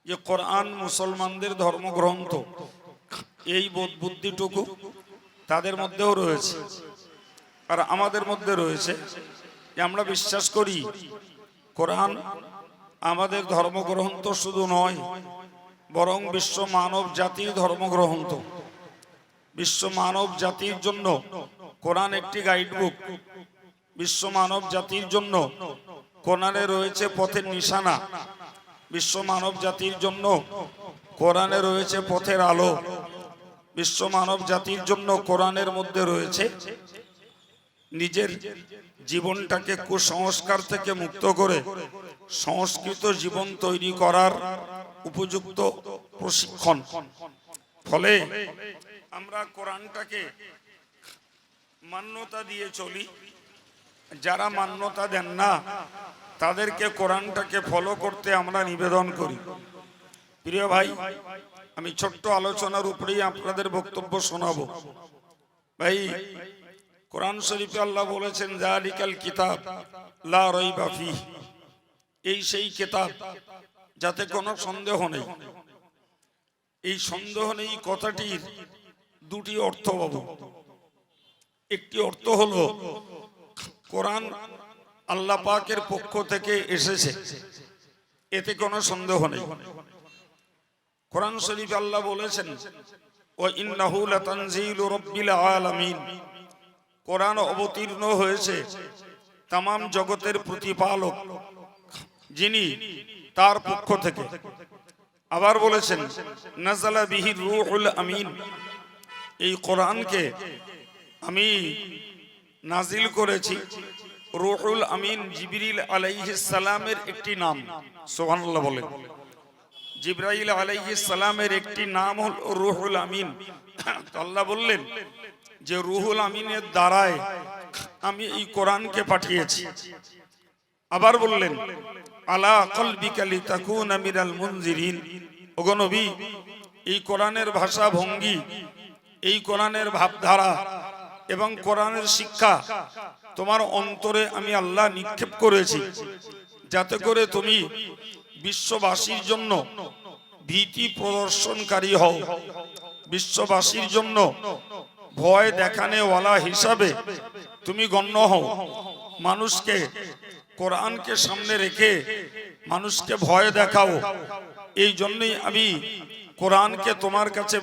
যে কোরআন মুসলমানদের ধর্মগ্রন্থ, এই বোধ বুদ্ধিটুকু তাদের মধ্যেও রয়েছে আর আমাদের মধ্যে রয়েছে যে আমরা বিশ্বাস করি কোরআন আমাদের ধর্মগ্রন্থ শুধু নয়, বরং বিশ্ব মানব জাতির ধর্মগ্রন্থ। বিশ্ব মানব জাতির জন্য কোরআন একটি গাইডবুক। বিশ্ব মানব জাতির জন্য কোরআনে রয়েছে পথের নিশানা। বিশ্ব মানব জাতির জন্য কোরআনে রয়েছে পথের আলো। বিশ্ব মানব জাতির জন্য কোরআনের মধ্যে রয়েছে নিজের জীবনটাকে কুসংস্কার থেকে মুক্ত করে সংস্কৃত জীবন তৈরি করার উপযুক্ত প্রশিক্ষণ। ফলে আমরা কোরআনটাকে মান্যতা দিয়ে চলি। যারা মান্যতা দেন না তাদেরকে কোরআনটাকে ফলো করতে আমরা নিবেদন করি। প্রিয় ভাই, আমি ছোট্ট আলোচনার উপরেই আপনাদের বক্তব্য শোনাবো। ভাই, কোরআন শরীফে আল্লাহ বলেছেন যালিকাল কিতাব লা রাইবা ফিহি, এই সেই কিতাব যাতে কোনো সন্দেহ নেই। এই সন্দেহ নেই কথাটির দুটি অর্থ পাবো। একটি অর্থ হলো কোরআন আল্লাহ পাকের পক্ষ থেকে এসেছে, এতে কোনো সন্দেহ নেই। কোরআন শরীফে আল্লাহ বলেছেন ওয়া ইন্নাহু লাতানজিলু রাব্বিল আলামিন, কোরআন অবতীর্ণ হয়েছে তামাম জগতের প্রতিপালক যিনি তার পক্ষ থেকে। আবার বলেছেন নাযালা বিহি রূহুল আমিন, এই কোরআনকে আমি নাজিল করেছি। রূহুল আমিন জিবরিল আলাইহিস সালামের একটি নাম। সুবহানাল্লাহ বলেন। জিবরাইল আলাইহিস সালামের একটি নাম হল রূহুল আমিন। আল্লাহ বললেন যে রূহুল আমিনের দ্বারায় আমি এই কোরআনকে পাঠিয়েছি। আবার বললেন আলা কলবিকা লিতাকুনা মিনাল মুনজিরিন, ওগো নবী, এই কোরআনের ভাষা ভঙ্গি, এই কোরআনের ভাবধারা এবং কোরআনের শিক্ষা তোমার অন্তরে আমি আল্লাহ নিক্ষেপ করেছি, যাতে করে তুমি বিশ্ববাসীর জন্য ভীতি প্রদর্শনকারী হও, বিশ্ববাসীর জন্য ভয় দেখানেওয়ালা হিসাবে তুমি গণ্য হও। মানুষকে কোরআনকে সামনে রেখে মানুষকে ভয় দেখাও। এই জন্যই আমি কোরআনকে তোমার কাছে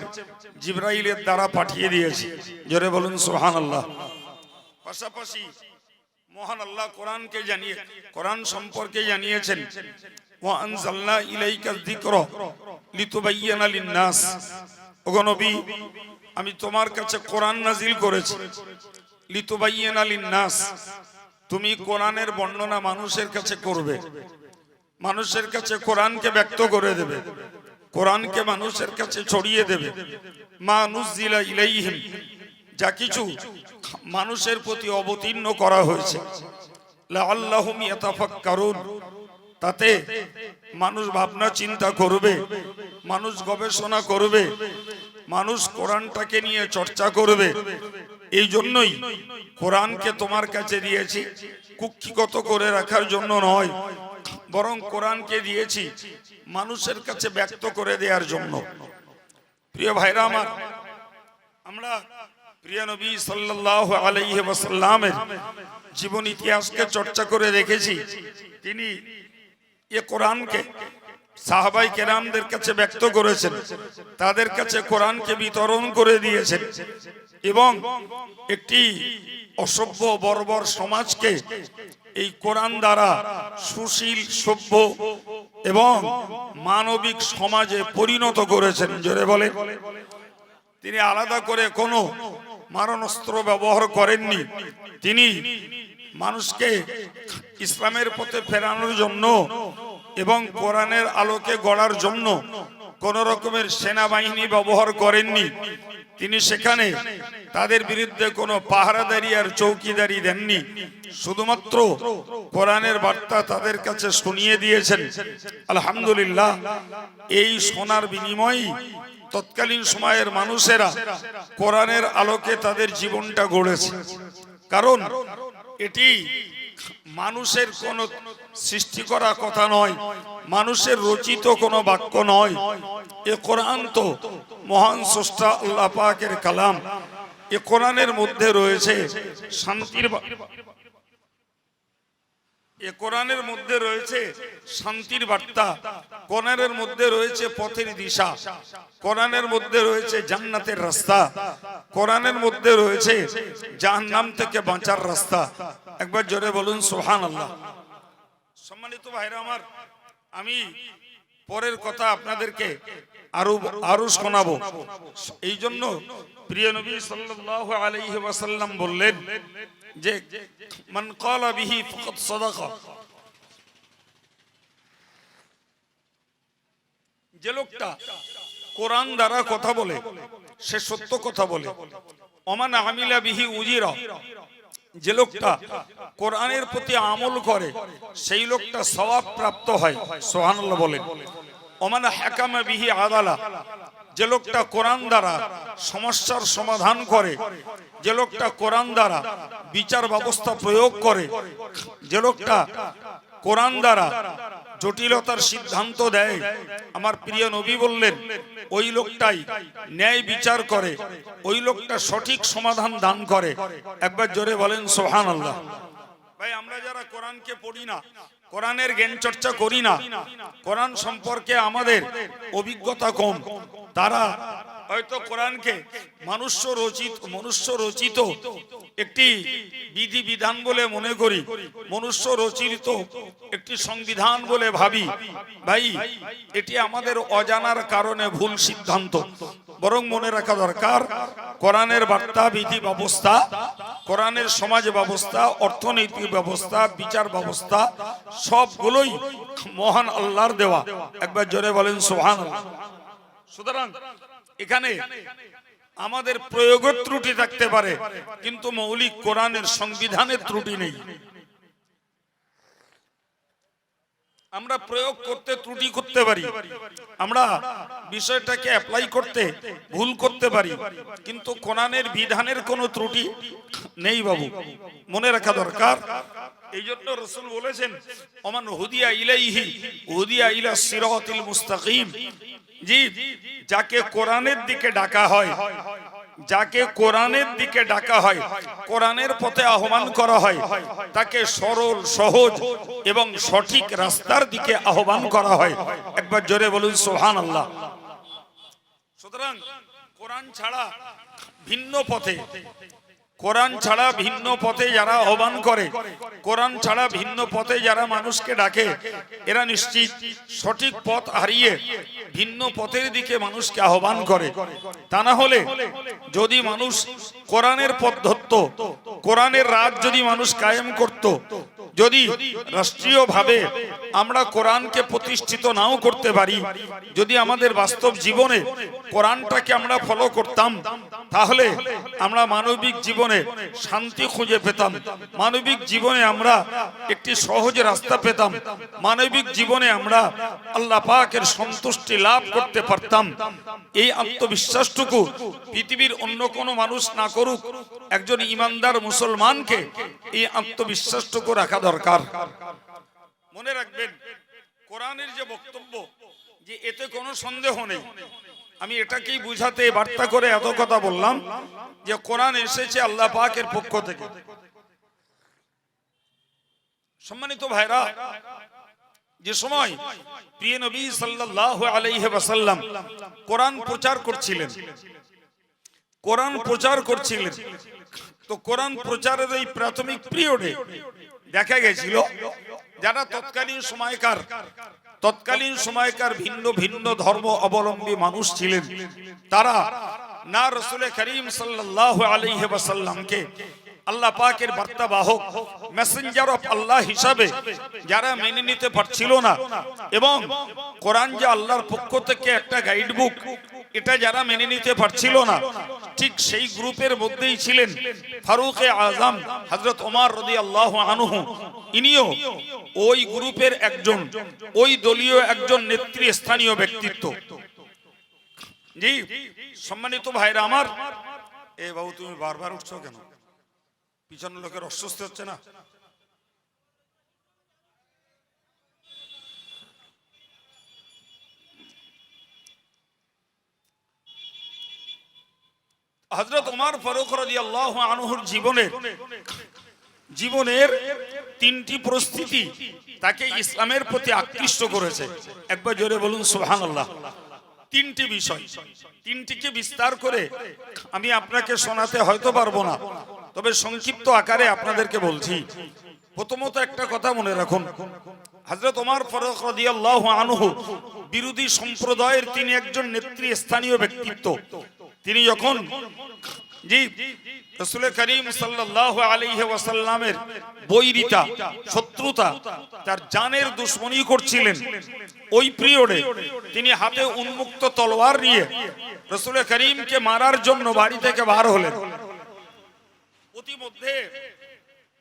জিবরাইলের দ্বারা পাঠিয়ে দিয়েছি। জোরে বলুন সুবহানাল্লাহ। পাশাপাশি মহান আল্লাহ কোরআনকে জানিয়ে কোরআন সম্পর্কে জানিয়েছেন ওয়া আনজালনা ইলাইকা যিকরা লিতুবাইয়িনা লিন-নাস, ওগো নবী, আমি তোমার কাছে কোরআন নাজিল করেছি লিতুবাইয়িনা লিন-নাস, তুমি কোরআনের বর্ণনা মানুষের কাছে করবে, মানুষের কাছে কোরআনকে ব্যক্ত করে দেবে, কোরআনকে মানুষের কাছে ছড়িয়ে দেবে। মা নুজিলা ইলাইহিম, যা কিছু মানুষের প্রতি অবতীর্ণ করা হয়েছে। লাআল্লাহুম ইয়াতাফাক্কারুন, তাতে মানুষ ভাবনা চিন্তা করবে, মানুষ গবেষণা করবে, মানুষ কোরআনটাকে নিয়ে চর্চা করবে। এই জন্যই কোরআনকে তোমার কাছে দিয়েছি কুক্ষিগত করে রাখার জন্য নয়, বরং কোরআনকে দিয়েছি মানুষের কাছে ব্যক্ত করে দেওয়ার জন্য। প্রিয় ভাইরা আমার, আমরা প্রিয় নবী সাল্লাল্লাহু আলাইহি ওয়াসাল্লামের জীবন ইতিহাসকে চর্চা করে দেখেছি। তিনি এ কোরআনকে সাহাবাই কেরামদের কাছে ব্যক্ত করেছেন, তাদের কাছে কোরআনকে বিতরণ করে দিয়েছেন এবং একটি অসভ্য বর্বর সমাজকে এই কোরআন দ্বারা সুশীল, সভ্য এবং মানবিক সমাজে পরিণত করেছেন। জোরে বলে। তিনি আলাদা করে কোনো মারণাস্ত্র ব্যবহার করেননি। তিনি মানুষকে ইসলামের পথে ফেরানোর জন্য এবং কোরআনের আলোকে গড়ার জন্য কোন রকমের সেনাবাহিনী ব্যবহার করেননি। তিনি সেখানে তাদের বিরুদ্ধে কোনো পাহারাদারি আর চৌকিদারি দেননি, শুধুমাত্র কোরআনের বার্তা তাদের কাছে শুনিয়ে দিয়েছেন। আলহামদুলিল্লাহ, এই শোনার বিনিময়ে তৎকালীন সময়ের মানুষেরা কোরআনের আলোকে তাদের জীবনটা গড়েছে। কারণ এটি মানুষের কোন সৃষ্টি করা কথা নয়, মানুষের রচিত কোনো বাক্য নয়, এ কোরআন তো মহান স্রষ্টা আল্লাহ পাকের কালাম। এ কোরআনের মধ্যে রয়েছে শান্তির কোরআনের মধ্যে রয়েছে শান্তির বার্তা, কোরআনের মধ্যে রয়েছে পথের দিশা, কোরআনের মধ্যে রয়েছে জান্নাতের রাস্তা, কোরআনের মধ্যে রয়েছে জাহান্নাম থেকে বাঁচার রাস্তা। একবার জোরে বলুন সুবহানাল্লাহ। সম্মানিত ভাইরা আমার, আমি পরের কথা আপনাদেরকে আরো শোনাবো। এই জন্য প্রিয় নবী সাল্লাল্লাহু আলাইহি ওয়াসাল্লাম বললেন যে মান ক্বালা বিহি ফাকাদ সাদাকা, যে লোকটা কোরআন দ্বারা কথা বলে সে সত্য কথা বলে। ওমান আমিলা বিহি উজিরা, যে লোকটা কোরআনের প্রতি আমল করে সেই লোকটা সওয়াব প্রাপ্ত হয়। সুবহানাল্লাহ বলেন। ওমান হাকামা বিহি আদালা, যে লোকটা কোরআন দ্বারা সমস্যার সমাধান করে, যে লোকটা কোরআন দ্বারা বিচার ব্যবস্থা প্রয়োগ করে, যে লোকটা কোরআন দ্বারা জটিলতার সিদ্ধান্ত দেয়, আমার প্রিয় নবী বললেন ওই লোকটাই ন্যায় বিচার করে, ওই লোকটা সঠিক সমাধান দান করে। একবার জোরে বলেন সুবহানাল্লাহ। ভাই, আমরা যারা কোরআনকে পড়ি না, কোরআনের জ্ঞান চর্চা করি না, কোরআন সম্পর্কে আমাদের অভিজ্ঞতা কম, তারা হয়তো কোরআনকে মনুষ্য রচিত একটি বিধি বিধান বলে মনে করি, মনুষ্য রচিত একটি সংবিধান বলে ভাবি। ভাই, এটি আমাদের অজানার কারণে ভুল সিদ্ধান্ত। বরং মনে রাখা দরকার কোরআনের বার্তা, বিধি ব্যবস্থা, কোরআনের সমাজ ব্যবস্থা, অর্থনৈতিক ব্যবস্থা, বিচার ব্যবস্থা সবগুলোই মহান আল্লাহর দেওয়া। একবার জোরে বলেন সুবহানাল্লাহ। সুতরাং এখানে আমাদের প্রয়োগের ত্রুটি থাকতে পারে, কিন্তু মৌলিক কোরআনের সংবিধানের ত্রুটি নেই। আমরা প্রয়োগ করতে ত্রুটি করতে পারি, আমরা বিষয়টাকে অ্যাপ্লাই করতে ভুল করতে পারি, কিন্তু কোরআনের বিধানের কোনো ত্রুটি নেই বাবু, মনে রাখা দরকার। এই জন্য রাসূল বলেছেন ওমান হুদিয়া ইলাইহি হুদিয়া ইলা সিরাতিল মুস্তাকিম, জি, যাকে কোরআনের দিকে ডাকা হয়, যাকে কোরআনের দিকে ডাকা হয়, কোরআনের পথে আহ্বান করা হয়, তাকে সরল, সহজ এবং সঠিক রাস্তার দিকে আহ্বান করা হয়। একবার জোরে বলুন সুবহানাল্লাহ। সুতরাং কোরআন ছাড়া ভিন্ন পথে, কোরআন ছাড়া ভিন্ন পথে যারা আহ্বান করে, কোরআন ছাড়া ভিন্ন পথে যারা মানুষকে ডাকে, এরা নিশ্চিত সঠিক পথ হারিয়ে ভিন্ন পথের দিকে মানুষকে আহ্বান করে। তা না হলে যদি মানুষ কোরআনের পথ ধরত, কোরআনের রাত যদি মানুষ কায়েম করত, যদি রাষ্ট্রীয়ভাবে আমরা কোরআনকে প্রতিষ্ঠিত নাও করতে পারি, যদি আমাদের বাস্তব জীবনে কোরআনটাকে আমরা ফলো করতাম, তাহলে আমরা মানবিক জীবনে শান্তি খুঁজে পেতাম, মানবিক জীবনে আমরা একটি সহজ রাস্তা পেতাম, মানবিক জীবনে আমরা আল্লাহ পাকের সন্তুষ্টি লাভ করতে পারতাম। এই আত্মবিশ্বাসটুকু পৃথিবীর অন্য কোনো মানুষ না করুক, একজন ইমানদার মুসলমানকে এই আত্মবিশ্বাসটুকু রাখা দরকার। মনে রাখবেন কোরআনের যে বক্তব্য, যে এতে কোনো সন্দেহ নেই, আমি এটাকেই বুঝাতে বার্তা করে এত কথা বললাম যে কোরআন এসেছে আল্লাহ পাকের পক্ষ থেকে। সম্মানিত ভাইরা, যে সময় প্রিয় নবী সাল্লাল্লাহু আলাইহি ওয়াসাল্লাম কোরআন প্রচার করছিলেন, কোরআন প্রচার করছিলেন, তো কোরআন প্রচারের এই প্রাথমিক পিরিয়ডে দেখা গেছিল যারা তৎকালীন সময়কার ভিন্ন ভিন্ন ধর্ম অবলম্বী মানুষ ছিলেন, তারা না রাসূল করিম সাল্লাল্লাহু আলাইহি ওয়াসাল্লামকে আল্লাহ পাকের বার্তাবাহক, মেসেঞ্জার অফ আল্লাহ হিসাবে যারা মেনে নিতে পারছিল না, এবং কোরআন যে আল্লাহর পক্ষ থেকে একটা গাইড বুক, এটা যারা মেনে নিতে পারছিল না, ঠিক সেই গ্রুপের মধ্যেই ছিলেন ফারুকে আজম হযরত ওমর রাদিয়াল্লাহু আনহু। ইনিও ওই গ্রুপের একজন, ওই দলীয় একজন নেতৃস্থানীয় ব্যক্তিত্ব। জি সম্মানিত ভাইরা আমার, এ বাবু তুমি বারবার উঠছো কেন? পিছনের লোকের অস্বস্তি হচ্ছে না? হযরত ওমর ফারুক রাদিয়াল্লাহু আনহুর জীবনের তিনটি পরিস্থিতি তাকে ইসলামের প্রতি আকৃষ্ট করেছে। একবার জোরে বলুন সুবহানাল্লাহ। তিনটি বিষয়, তিনটিকে বিস্তার করে আমি আপনাকে শোনাতে হয়তো পারবো না, তবে সংক্ষিপ্ত আকারে আপনাদেরকে বলছি। প্রথমত একটা কথা মনে রাখুন, হযরত ওমর ফারুক রাদিয়াল্লাহু আনহু বিরোধী সম্প্রদায়ের তিনি একজন নেতৃস্থানীয় ব্যক্তিত্ব। তিনি যখন রাসূল করিম সাল্লাল্লাহু আলাইহি ওয়াসাল্লামের বৈরিতা, শত্রুতা, তার জানের দুশমনি করছিলেন, ওই পিরিয়ডে তিনি হাতে উন্মুক্ত তলোয়ার নিয়ে রাসূল করিমকে মারার জন্য বাড়ি থেকে বার হলেন।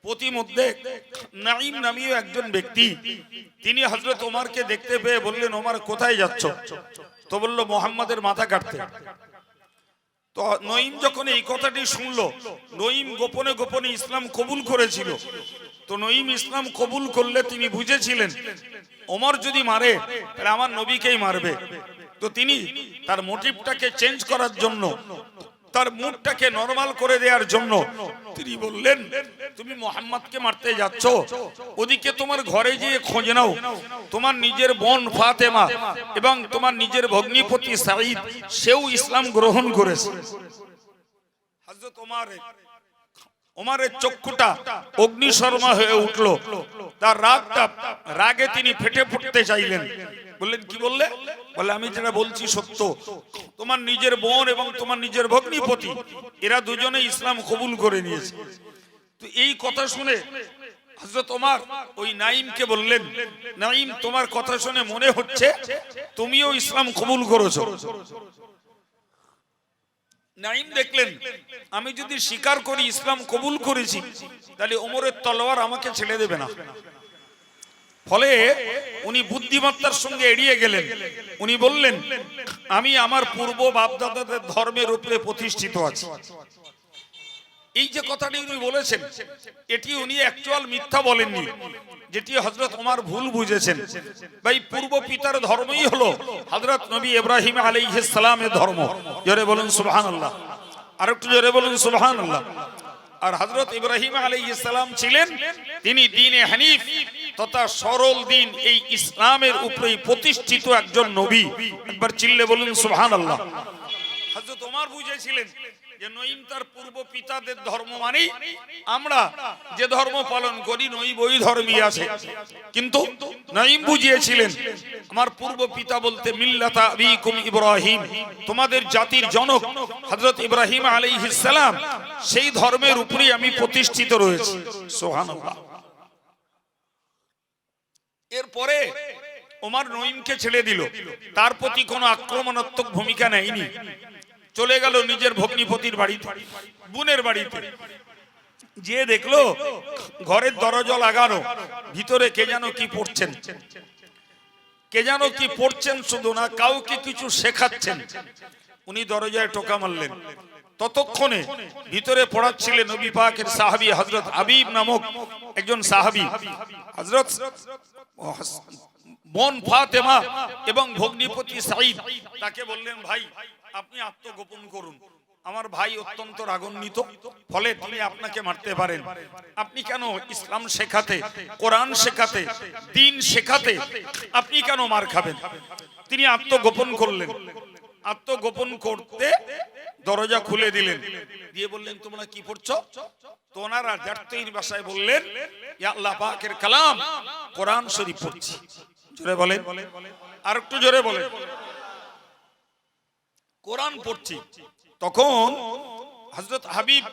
প্রতিমধ্যে নাঈম নামীয় একজন ব্যক্তি, তিনি হযরত ওমরকে দেখতে পেয়ে বললেন, ওমর কোথায় যাচ্ছ? তো বলল, মুহাম্মাদের মাথা কাটতে। তো নঈম যখন এই কথাটি শুনলো, নঈম গোপনে গোপনে ইসলাম কবুল করেছিল। তো নঈম ইসলাম কবুল করলে তিনি বুঝেছিলেন ওমর যদি মারে তাহলে আমার নবীকেই মারবে। তো তিনি তার মোটিভটাকে চেঞ্জ করার জন্য, তার মুডটাকে নরমাল করে দেওয়ার জন্য তিনি বললেন, তুমি মুহাম্মদকে মারতে যাচ্ছ, ওদিকে তোমার ঘরে গিয়ে খোঁজ নাও, তোমার নিজের বোন ফাতেমা এবং তোমার নিজের ভগ্নিপতি সাঈদ, সেও ইসলাম গ্রহণ করেছে। হযরত ওমরের চক্ষুটা অগ্নিশর্মা হয়ে উঠল, তার রাগে তিনি ফেটে পড়তে চাইলেন। বললেন, কি বললে? বলে, আমি যেটা বলছি সত্য, তোমার নিজের বোন এবং তোমার নিজের ভগ্নিপতি এরা দুজনে ইসলাম কবুল করে নিয়েছে। তো এই কথা শুনে হযরত ওমর ওই নাঈমকে বললেন, নাঈম, তোমার কথা শুনে মনে হচ্ছে তুমিও ইসলাম কবুল করেছো। নাঈম দেখলেন, আমি যদি স্বীকার করি ইসলাম কবুল করেছি, তাহলে ওমরের তলোয়ার আমাকে ছেড়ে দেবে না। ফলে উনি বুদ্ধিমত্তার সঙ্গে এড়িয়ে গেলেন। উনি বললেন, আমি আমার পূর্ব বাপদাদাদের ধর্মের উপরে প্রতিষ্ঠিত আছি। এই যে কথাটি উনি বলেছেন, এটি উনি অ্যাকচুয়াল মিথ্যা বলেননি, যেটি হযরত ওমর ভুল বুঝেছেন। ভাই, পূর্ব পিতার ধর্মই হলো হযরত নবী ইব্রাহিম আলাইহিস সালামের ধর্ম। জোরে বলুন সুবহানাল্লাহ। আর একটু জোরে বলুন সুবহানাল্লাহ। আর হযরত ইব্রাহিম আলাইহিস সালাম ছিলেন, তিনি দ্বীনে হানিফ তথা সরল দ্বীন এই ইসলামের উপরেই প্রতিষ্ঠিত একজন নবী। একবার চিল্লে বলুন সুবহানাল্লাহ। হযরত ওমর বুঝেছিলেন যে নঈম তার পূর্ব পিতাদের ধর্ম মানে আমরা যে ধর্ম পালন করি নঈম ওই ধর্মই আছে। কিন্তু নঈম বুঝিয়েছিলেন, আমার পূর্ব পিতা বলতে মিল্লাতা আবিকুম ইব্রাহিম, তোমাদের জাতির জনক হযরত ইব্রাহিম আলাইহিস সালাম, সেই ধর্মের উপরেই আমি প্রতিষ্ঠিত রয়েছি। সুবহানাল্লাহ। এরপরে ওমর নঈমকে ছেড়ে দিল, তার প্রতি কোনো আক্রমণাত্মক ভূমিকা নেয়নি। চলে গেল নিজের ভগ্নিপতির বাড়িতে, বোনের বাড়িতে। যে দেখলো ঘরের দরজা লাগানো, ভিতরে কে যেন কি পড়ছেন, কে যেন কি পড়ছেন, শুধু না কাউকে কিছু শেখাচ্ছেন। উনি দরজায় টোকা মারলেন। ততক্ষণে ভিতরে পড়াচ্ছিলেন নবী পাকের সাহাবী হযরত হাবিব নামক একজন সাহাবী। হযরত বোন ফাতেমা এবং ভগ্নিপতি সাঈদ তাকে বললেন, ভাই আপনি আত্মগোপন করুন, আমার ভাই অত্যন্ত রাগান্বিত, ফলে তিনি আপনাকে মারতে পারেন। আপনি কেন ইসলাম শেখাতে, কোরআন শেখাতে, দ্বীন শেখাতে আপনি কেন মার খাবেন? তিনি আত্মগোপন করলেন। আত্মগোপন করতে দরজা খুলে দিলেন, দিয়ে বললেন, তোমরা কি পড়ছো? তো ওনারা জাতীয় ভাষায় বললেন, ইয়া আল্লাহ পাকের কালাম কোরআন শরীফ পড়ছি। জোরে বলেন, আর একটু জোরে বলেন। কোরআন পড়ছি। তখন হযরত হাবিব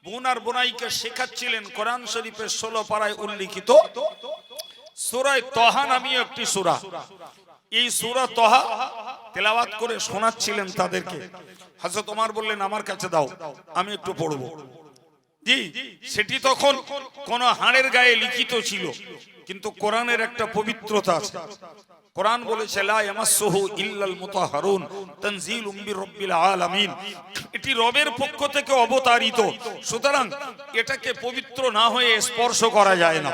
বোন আর বোনাইকে শেখাচ্ছিলেন কোরআন শরীফের 16 পারায় উল্লিখিত সূরা তাহা নামীয় একটি সূরা। এই সূরা তাহা তেলাওয়াত করে শোনাচ্ছিলেন তাদেরকে। হযরত ওমর বললেন, আমার কাছে দাও, আমি একটু পড়ব। জি, সেটি তখন কোন হাড়ের গায়ে লিখিত ছিল, কিন্তু কোরআনের একটা পবিত্রতা আছে। কোরআন বলেছে, লা ইয়ামাসসুহু ইল্লাল মুতাহহারুন তানজিলুম মির রাব্বিল আলামিন। এটি রবের পক্ষ থেকে অবতারিত, সুতরাং এটাকে পবিত্র না হয়ে স্পর্শ করা যায় না।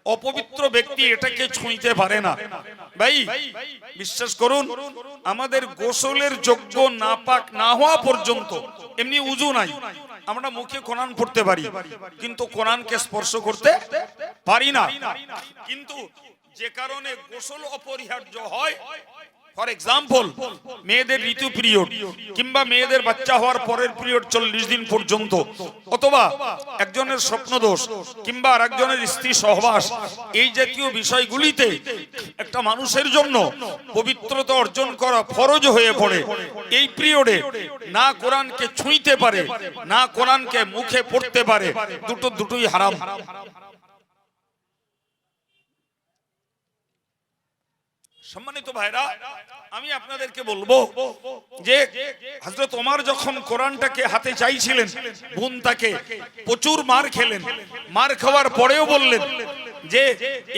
অপবিত্র ব্যক্তি এটাকে ছুঁইতে পারে না। ভাই বিশ্বাস করুন, আমাদের গোসলের যোগ্য নাপাক না হওয়া পর্যন্ত এমনি উজু নাই, আমরা মুখে কোরআন পড়তে পারি কিন্তু কোরআনকে স্পর্শ করতে পারি না। কিন্তু যে কারণে গোসল অপরিহার্য হয়, ফর এক্সাম্পল মেয়েদের ঋতু পিরিয়ড কিংবা মেয়েদের বাচ্চা হওয়ার পরের পিরিয়ড 40 দিন পর্যন্ত, অথবা একজনের স্বপ্নদোষ কিংবা আরেকজনের স্ত্রী সহবাস, এই জাতীয় বিষয়গুলিতে একটা মানুষের জন্য পবিত্রতা অর্জন করা ফরজ হয়ে পড়ে। এই পিরিয়ডে না কোরআনকে ছুঁইতে পারে না কোরআনকে মুখে পড়তে পারে, দুটোই হারাম। সম্মানিত ভাইরা, আমি আপনাদেরকে বলবো যে হযরত ওমর যখন কোরআনটাকে হাতে চাইছিলেন, বোন তাকে প্রচুর মার খেলেন। মার খাওয়ার পরেও বললেন যে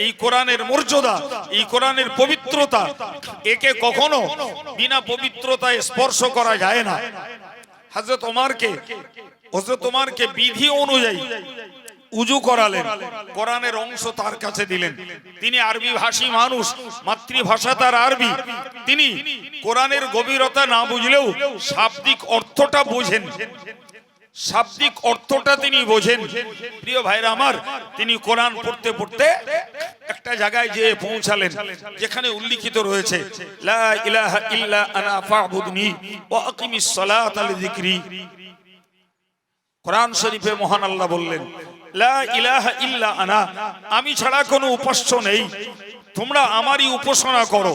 এই কোরআনের মর্যাদা, এই কোরআনের পবিত্রতা, একে কখনো বিনা পবিত্রতায় স্পর্শ করা যায় না। হযরত ওমরকে বিধি অনুযায়ী উজু করালেন, কোরআনের অংশ তার কাছে দিলেন। তিনি আরবি ভাষী মানুষ, মাতৃভাষা তার আরবি। তিনি কোরআনের গভীরতা না বুঝলেও শাব্দিক অর্থটা বোঝেন, শাব্দিক অর্থটা তিনি বোঝেন। প্রিয় ভাইরা আমার, তিনি কোরআন পড়তে পড়তে একটা জায়গায় যেয়ে পৌঁছালেন যেখানে উল্লিখিত রয়েছে লা ইলাহা ইল্লা আনা ফা'বুদনি ওয়া আকিমিস সালাতা লিযিকরি। কোরআন শরীফে মহান আল্লাহ বললেন, লা ইলাহা ইল্লা আনা, আমি ছাড়া কোনো উপাস্য নেই, তোমরা আমারই উপাসনা করো,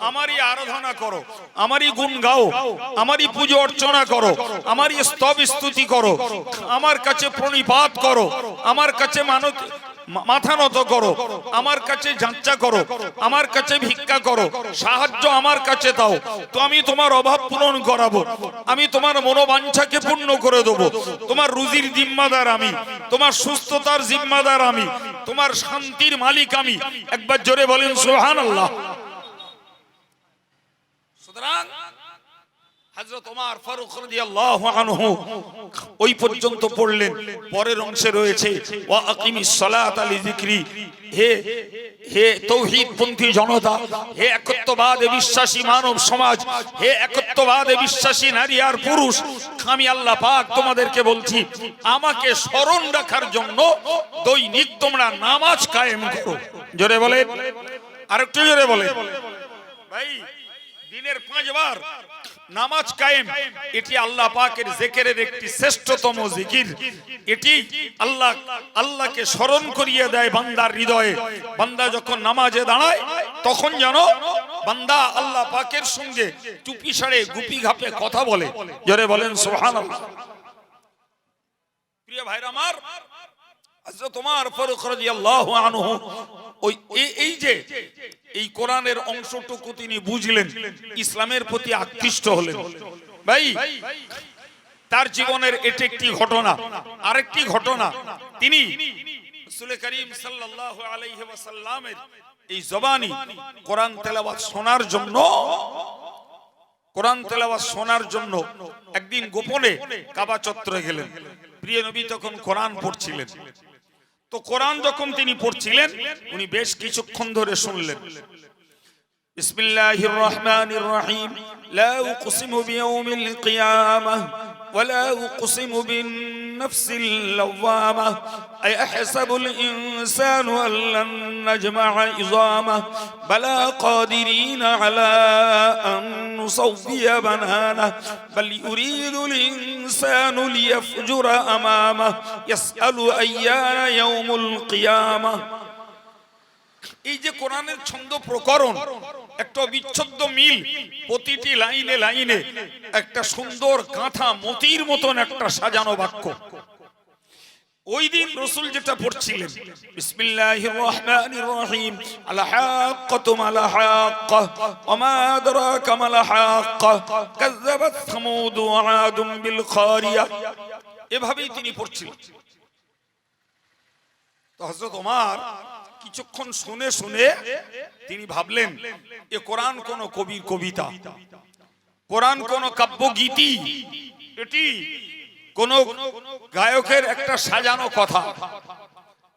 আমারই আরাধনা করো, আমারই গুণ গাও, আমারই পুজো অর্চনা করো, আমারই স্তব স্তুতি করো, আমার কাছে প্রণিপাত করো, আমার কাছে মাথা নত করো, আমার কাছে যাঞ্চা করো, আমার কাছে ভিক্ষা করো, সাহায্য আমার কাছে দাও, তো আমি তোমার অভাব পূরণ করাবো, আমি তোমার মনোবাঞ্ছাকে পূর্ণ করে দেবো, তোমার রুজির জিম্মাদার আমি, তোমার সুস্থতার জিম্মাদার আমি, তোমার শান্তির মালিক আমি। একবার জোরে বলেন সুবহানাল্লাহ। সুতরাং হযরত ওমর ফারুক রাদিয়াল্লাহু আনহু ওই পর্যন্ত পড়লেন। পরের অংশে রয়েছে ওয়া আকিমিস সালাতা লিযিকরি। হে তৌহিদপন্থী জনতা, হে একত্ববাদে বিশ্বাসী মানব সমাজ, হে একত্ববাদে বিশ্বাসী নারী আর পুরুষ, আমি আল্লাহ পাক তোমাদেরকে বলছি, আমাকে স্মরণ রাখার জন্য দৈনিক তোমরা নামাজ কায়েম করো। জোরে বলে, আরেকটু জোরে বলে। ভাই, দিনের 5 বার নামাজ কায়েম, এটি আল্লাহ পাকের জিকিরের একটি শ্রেষ্ঠতম জিকির। এটি আল্লাহকে স্মরণ করিয়ে দেয় বান্দার হৃদয়ে। বান্দা যখন নামাজে দাঁড়ায় তখন যেন বান্দা আল্লাহ পাকের সঙ্গে চুপি সারে গুপি ঘাপে কথা বলে। জোরে বলেন সুবহানাল্লাহ। প্রিয় ভাইরা আমার, হযরত ওমর ফারুক রাদিয়াল্লাহু আনহু এই কোরআনের অংশটুকু তিনি বুঝলেন, ইসলামের প্রতি আকৃষ্ট হলেন। ভাই, তার জীবনের এটি একটি ঘটনা। আরেকটি ঘটনা, তিনি রাসূল করিম সাল্লাল্লাহু আলাইহি ওয়াসাল্লামের এই জবানি কোরআন তেলাওয়াত শোনার জন্য একদিন গোপনে কাবা চত্বরে গেলেন। প্রিয় নবী তখন কোরআন পড়ছিলেন। তো কোরআন যখন তিনি পড়ছিলেন, উনি বেশ কিছুক্ষণ ধরে শুনলেন। বিসমিল্লাহির রহমানির রহিম, লা উকসিমু বিয়াউমিল কিয়ামাহ ওয়া লা উকসিমু বিন নাফসিল লাওয়ামাহ আয়াহসাবুল ইনসানু আল্লান নাজমা'a ইযামাহ বালা কাদিরিনা আলা আন নুসাওয়িয়া বানানাহ বাল ইউরিদুল ইনসানু লিয়াফজুরা আমামাহ ইয়াসআলু আইয়ানা ইয়াউমুল কিয়ামাহ। এই যে কোরআনের ছন্দ প্রকরণ, একটা বিচ্ছেদ্য মিল, প্রতিটি লাইনে লাইনে একটা সুন্দর কাঁথা মতির মতন একটা সাজানো বাক্য। ওই দিন রাসূল যেটা পড়ছিলেন, বিসমিল্লাহির রহমানির রহিম, আল হাক্কাতু মাল হাক্কা ওয়া মা আদরাকা মাল হাক্কা কাযাবাত সামুদ ওয়া আদুম বিল খারিয়া, এভাবেই তিনি পড়ছিলেন। তো হযরত ওমর কিছুক্ষণ শুনে শুনে তিনি ভাবলেন, এ কোরআন কোন কবির কবিতা, কোরআন কোন কাব্যগীতি, এটি কোন গায়কের একটা সাজানো কথা।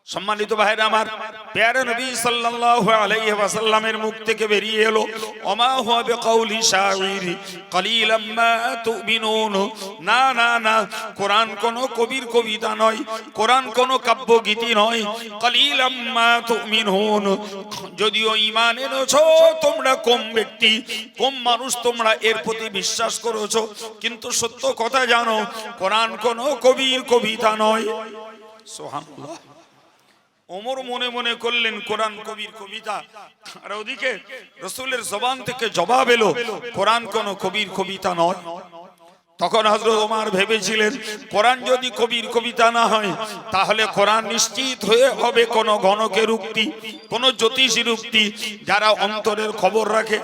সম্মানিত ভাইরা আমার, প্যারা নবী সাল্লাল্লাহু আলাইহি ওয়াসাল্লামের মুখ থেকে বেরিয়ে এলো, ওমা হুয়া বিকাউলি শাইর কলিলাম মা তুমিনুন। না না না, কোরআন কোন কবির কবিতা নয়, কোরআন কোন কাব্যগীতি নয়। কলিলাম মা তুমিনুন, যদিও ঈমান এনেছো তোমরা কম ব্যক্তি, কম মানুষ তোমরা এর প্রতি বিশ্বাস করেছো, কিন্তু সত্য কথা জানো কোরআন কোন কবির কবিতা নয়। সুবহানাল্লাহ। ওমর মনে মনে করলেন কোরআন কবির কবিতা, আর ওদিকে রাসূলের জবান থেকে জবাব এলো কোরআন কোন কবির কবিতা নয়। তখন হযরত ওমর ভেবেছিলেন কোরআন যদি কবির কবিতা না হয় তাহলে কোরআন নিশ্চিত হয়ে হবে কোন গণকের উক্তি, কোন জ্যোতিষীর উক্তি, যারা অন্তরের খবর রাখে।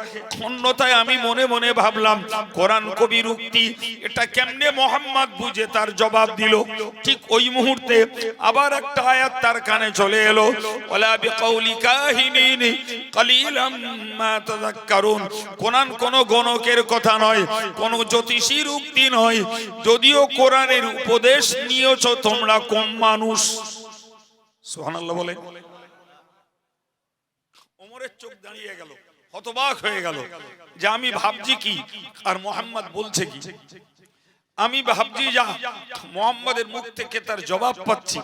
অন্যথায় আমি মনে মনে ভাবলাম কোরআন কবির উক্তি, এটা কেমনে মোহাম্মদ বুঝে তার জবাব দিল। ঠিক ওই মুহূর্তে আবার একটা আয়াত তার কানে চলে এলো, ওয়ালা বিকাউলি কাহিনিন কলিলাম মা তাযাক্কারুন। কোরআন কোন গণকের কথা নয়, কোন জ্যোতিষীর উক্তি নয়, যদিও কোরআনের উপদেশ নিয়েছো তোমরা কম মানুষ। সুবহানাল্লাহ বলে। ওমরের চোখ দাঁড়িয়ে গেল, হতবাক হয়ে গেল যে আমি ভাবছি কি আর মোহাম্মদ বলছে কি। আমি ভাবছি যা মোহাম্মদের মুখ থেকে তার জবাব পাচ্ছি,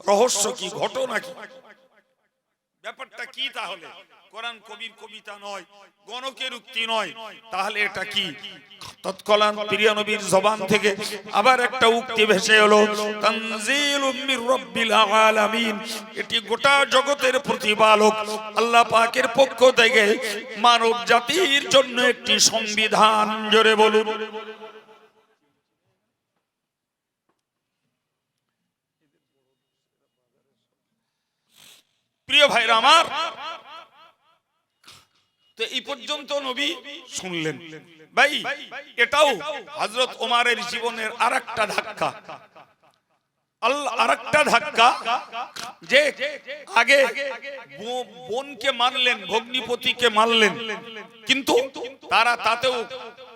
রহস্য কি, ঘটনা কি, ব্যাপারটা কি? তাহলে কোরআন কবির কবিতা নয়, গণকের উক্তি নয়, তাহলে এটা কি? তৎকালীন প্রিয় নবীর জবান থেকে আবার একটা উক্তি ভেসে এলো, তানজিলুম মির রাব্বিল আলামিন। এটি গোটা জগতের প্রতিপালক আল্লাহ পাকের পক্ষ থেকে মানব জাতির জন্য একটি সংবিধান। জোরে বলুন। প্রিয় ভাইরা আমার, তো এই পর্যন্ত নবী শুনলেন। ভাই, এটাও হযরত ওমরের জীবনের আরেকটা ধাক্কা, আরেকটা ধাক্কা, যে আগে বোনকে মারলেন, ভগ্নিপতিকে মারলেন, কিন্তু তারা তাতেও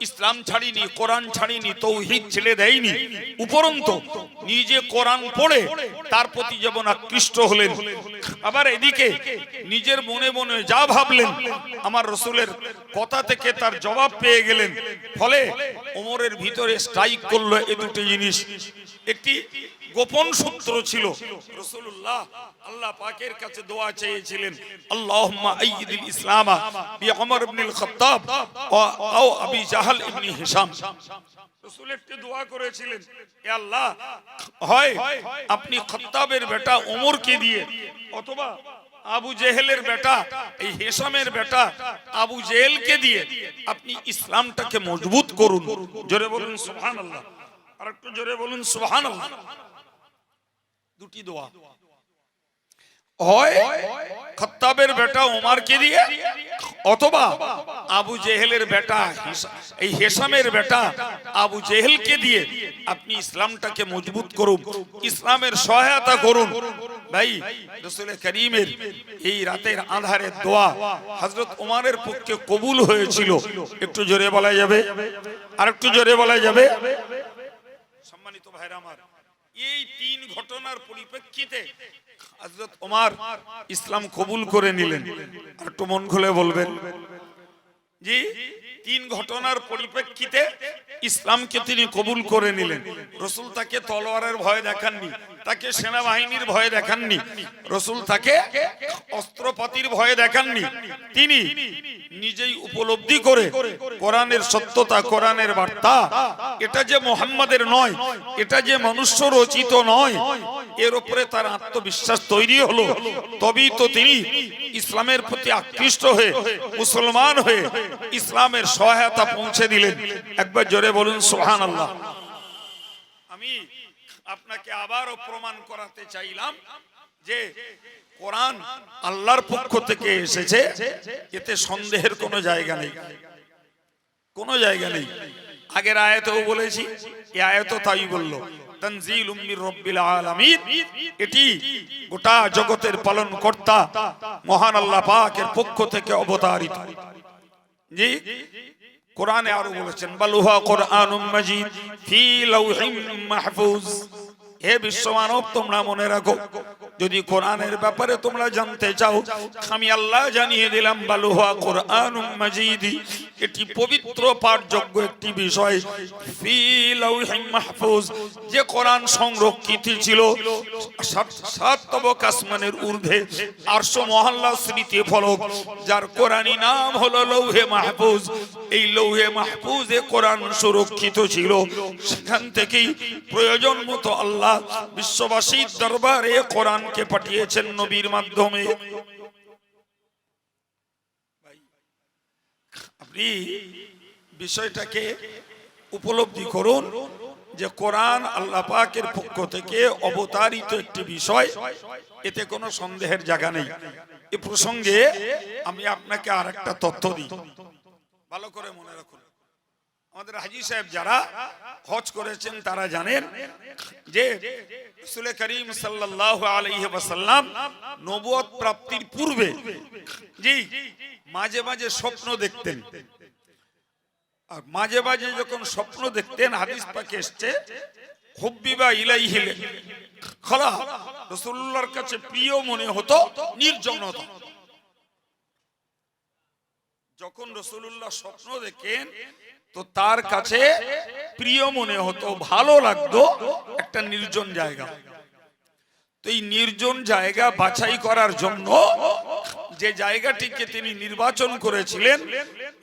ইসলাম ছাড়িনি, কোরআন ছাড়িনি, তৌহিদ ছেড়ে দেয়নি। উপরন্তু নিজে কোরআন পড়ে তার প্রতি যেমন আকৃষ্ট হলেন, আবার এদিকে নিজের মনে মনে যা ভাবলেন আমার রাসূলের কথা থেকে তার জবাব পেয়ে গেলেন। ফলে ওমরের ভিতরে স্ট্রাইক করলো এই দুটি জিনিস। একটি গোপন সূত্র ছিল, রাসূলুল্লাহ আল্লাহ পাকের কাছে দোয়া চেয়েছিলেন, আল্লাহুম্মা আইয়িদিল ইসলামা বিউমর ইবনুল খাত্তাব ও আবি জাহল ইবনে হিশাম। রাসূল একটি দোয়া করেছিলেন, হে আল্লাহ, হয় আপনি খাত্তাবের বেটা ওমরকে দিয়ে অথবা আবু জেহেলের বেটা এই হিশামের বেটা আবু জেহেলকে দিয়ে আপনি ইসলামটাকে মজবুত করুন। জোরে বলুন সুবহানাল্লাহ। আর একটু জোরে বলুন সুবহানাল্লাহ। দুটি দোয়া, হয় খাত্তাবের বেটা ওমরকে দিয়ে অথবা আবু জেহেলের বেটা এই হিশামের বেটা আবু জেহেলকে দিয়ে আপনি ইসলামটাকে মজবুত করুন, ইসলামের সহায়তা করুন। ভাই, রাসূল করিমের এই রাতের আঁধারের দোয়া হযরত ওমরের পক্ষে কবুল হয়েছিল। একটু জোরে বলা যাবে? আর একটু জোরে বলা যাবে? সম্মানিত ভাইরা আমার, এই তিন ঘটনার পরিপ্রেক্ষিতে হযরত ওমর ইসলাম কবুল করে নিলেন। আর একটু মন খুলে বলবেন জি, তিন ঘটনার পরিপ্রেক্ষিতে ইসলামকে তিনি কবুল করে নিলেন। রাসূল তাকে তলোয়ারের ভয় দেখাননি, তাকে সেনাবাহিনীর ভয় দেখাননি, রাসূল তাকে অস্ত্রপাতির ভয় দেখাননি। তিনি নিজেই উপলব্ধি করে কোরআনের সত্যতা, কোরআনের বার্তা, এটা যে মুহাম্মাদের নয়, এটা যে মনুষ্য রচিত নয়, এর উপরে তার আত্মবিশ্বাস তৈরি হলো। তবেই তো তিনি ইসলামের প্রতি আকৃষ্ট হয়ে মুসলমান হয়ে ইসলামের সহায়তা পৌঁছে দিলেন। একবার জোরে বলুন সুবহানাল্লাহ। আমি আপনাকে আবারও প্রমাণ করাতে চাইলাম যে কোরআন আল্লাহর পক্ষ থেকে এসেছে, এতে সন্দেহের কোনো জায়গা নেই, কোনো জায়গা নেই। আগের আয়াতেও বলেছি, এই আয়াতও তাই বলল, তানজিলুম মির রাব্বিল আলামিন। এটি গোটা জগতের পালনকর্তা মহান আল্লাহ পাকের পক্ষ থেকে অবতারিত। জি, কোরআনে আরো বলেছেন, বালুহা কোরআনুম মাজিদ ফি লাউহিম মাহফুজ। হে বিশ্বমানব, তোমরা মনে রাখো যদি কোরআনের ব্যাপারে তোমরা জানতে চাও, আমি আল্লাহ জানিয়ে দিলাম বাল হুয়া কুরআনুম মাজিদ, এটি পবিত্র পাঠযোগ্য একটি বিষয়। ফি লাউহিম মাহফুজ, যে কোরআন সংরক্ষিত ছিল সাত তবক আসমানের ঊর্ধ্বে আরশ মহল্লা স্মৃতি ফলক, যার কোরআনী নাম হলো লৌহে মাহফুজ। এই লৌহে মাহফুজে কোরআন সুরক্ষিত ছিল। সেখান থেকেই প্রয়োজন মতো আল্লাহ বিশ্ববাসীর দরবারে কোরআনকে পাঠিয়েছেন নবীর মাধ্যমে। আপনি বিষয়টাকে উপলব্ধি করুন যে কোরআন আল্লাহ পাকের পক্ষ থেকে অবতারিত একটি বিষয়, এতে কোনো সন্দেহের জায়গা নেই। এ প্রসঙ্গে আমি আপনাকে আরেকটা তথ্য দিই, ভালো করে মনে রাখুন। আমাদের হাজী সাহেব যারা হজ করেছেন তারা জানেন যে রাসূল করিম সাল্লাল্লাহু আলাইহি ওয়াসাল্লাম নবুয়ত প্রাপ্তির পূর্বে জি মাঝে মাঝে স্বপ্ন দেখতেন। আর মাঝে মাঝে যখন স্বপ্ন দেখতেন, হাদিস পাকে এসেছে হুব্বিবা ইলাইহি খালা, রাসূলুল্লাহর কাছে প্রিয় মনে হতো নির্জনতা। যখন রাসূলুল্লাহ স্বপ্ন দেখেন তো তার কাছে প্রিয় মনে হতো, ভালো লাগতো একটা নির্জন জায়গা। তো এই নির্জন জায়গা বাছাই করার জন্য যে জায়গাটিকে তিনি নির্বাচন করেছিলেন,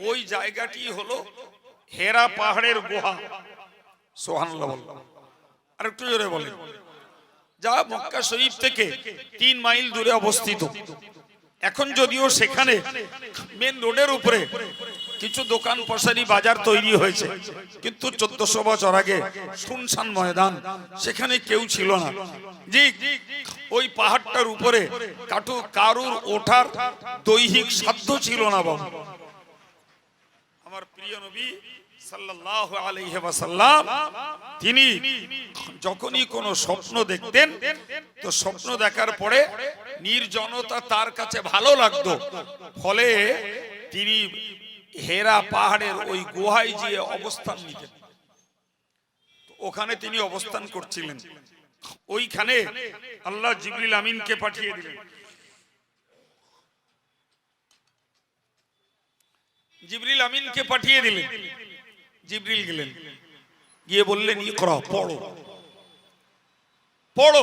ওই জায়গাটি হলো হেরা পাহাড়ের গুহা। সুবহানাল্লাহ। আর একটু জোরে বলেন। যা মক্কা শরীফ থেকে 3 মাইল দূরে অবস্থিত। এখন যদিও সেখানে মেন রোডের উপরে কিছু দোকান পসারি বাজার তৈরি হয়েছে, কিন্তু 1400 বছর আগে শুনশান ময়দান, সেখানে কেউ ছিল না। জি, ওই পাহাড়টার উপরে কারুর ওঠার দৈহিক সাধ্য ছিল না। বাবা, আমার প্রিয় নবী সাল্লাল্লাহু আলাইহি ওয়াসাল্লাম তিনি যখনই কোনো স্বপ্ন দেখতেন, তো স্বপ্ন দেখার পরে নির্জনতা তার কাছে ভালো লাগতো, ফলে তিনি হেরা পাহাড়ের ওই গুহায় গিয়ে অবস্থান নিতেন। ওখানে তিনি অবস্থান করছিলেন। ওইখানে আল্লাহ জিবরিল আমিনকে পাঠিয়ে দিলেন। জিবরিল আমিনকে পাঠিয়ে দিলেন। জিবরিল গেলেন, গিয়ে বললেন ইকরা, পড়ো পড়ো।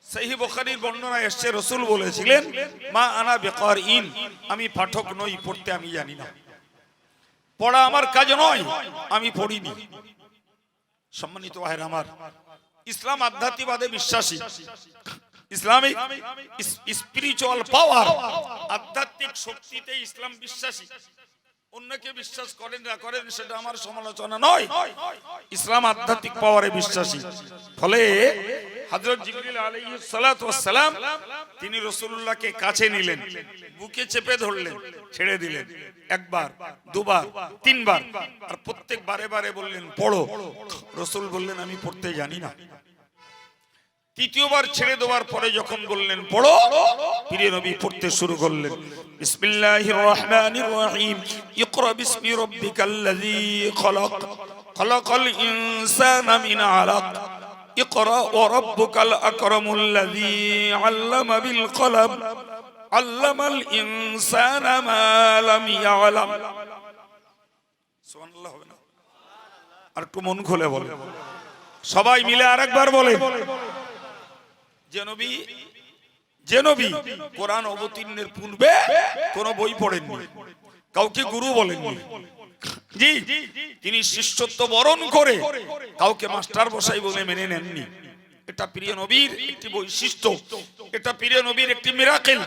সহিহ বুখারীর বর্ণনায় এসেছে রাসূল বলেছিলেন মা আনা বিকারইন, আমি পাঠক নই, পড়তে আমি জানি না, পড়া আমার কাজ নয়, আমি পড়িনি। সম্মানিত ভাইরা আমার, ইসলাম আধ্যাত্মিকবাদে বিশ্বাসী, ইসলামিক স্পিরিচুয়াল পাওয়ার, আধ্যাত্মিক শক্তিতে ইসলাম বিশ্বাসী। অন্যকে বিশ্বাস করেন না করেন সেটা আমার সমালোচনা নয়, ইসলাম আধ্যাত্মিক পাওয়ারে বিশ্বাসী। ফলে হযরত জিবরিল আলাইহিস সালাতু ওয়াস সালাম তিনি রাসূলুল্লাহকে কাছে নিলেন, বুকে চেপে ধরলেন, ছেড়ে দিলেন। একবার, দুবার, তিনবার, আর প্রত্যেক বারে বারে বললেন পড়ো। রাসূল বললেন আমি পড়তে জানি না। তৃতীয়বার ছেড়ে দেওয়ার পরে যখন বললেন পড়ো, প্রিয় নবী পড়তে শুরু করলেন। বিসমিল্লাহির রহমানির রহিম, ইকরা বিসমি রাব্বিকাল্লাযী খলাক, খলাকাল ইনসানা মিন আলাক, ইকরা ওয়া রাব্বুকাল আকরামুল্লাযী আল্লামা বিল কলম, আল্লামাল ইনসানা মা লাম ইয়ালাম। সুবহানাল্লাহ হবে না? আর একটু মন খুলে বলে, সবাই মিলে আরেকবার বলে। যে নবী কোরআন অবতীর্ণের পূর্বে কোন বই পড়েননি, কাউকে গুরু বলেননি, জি তিনি শিষ্যত্ব বরণ করে কাউকে মাস্টার বসাই বলে মেনে নেননি। এটা প্রিয় নবীর একটি বৈশিষ্ট্য, এটা প্রিয় নবীর একটি মিরাকেল,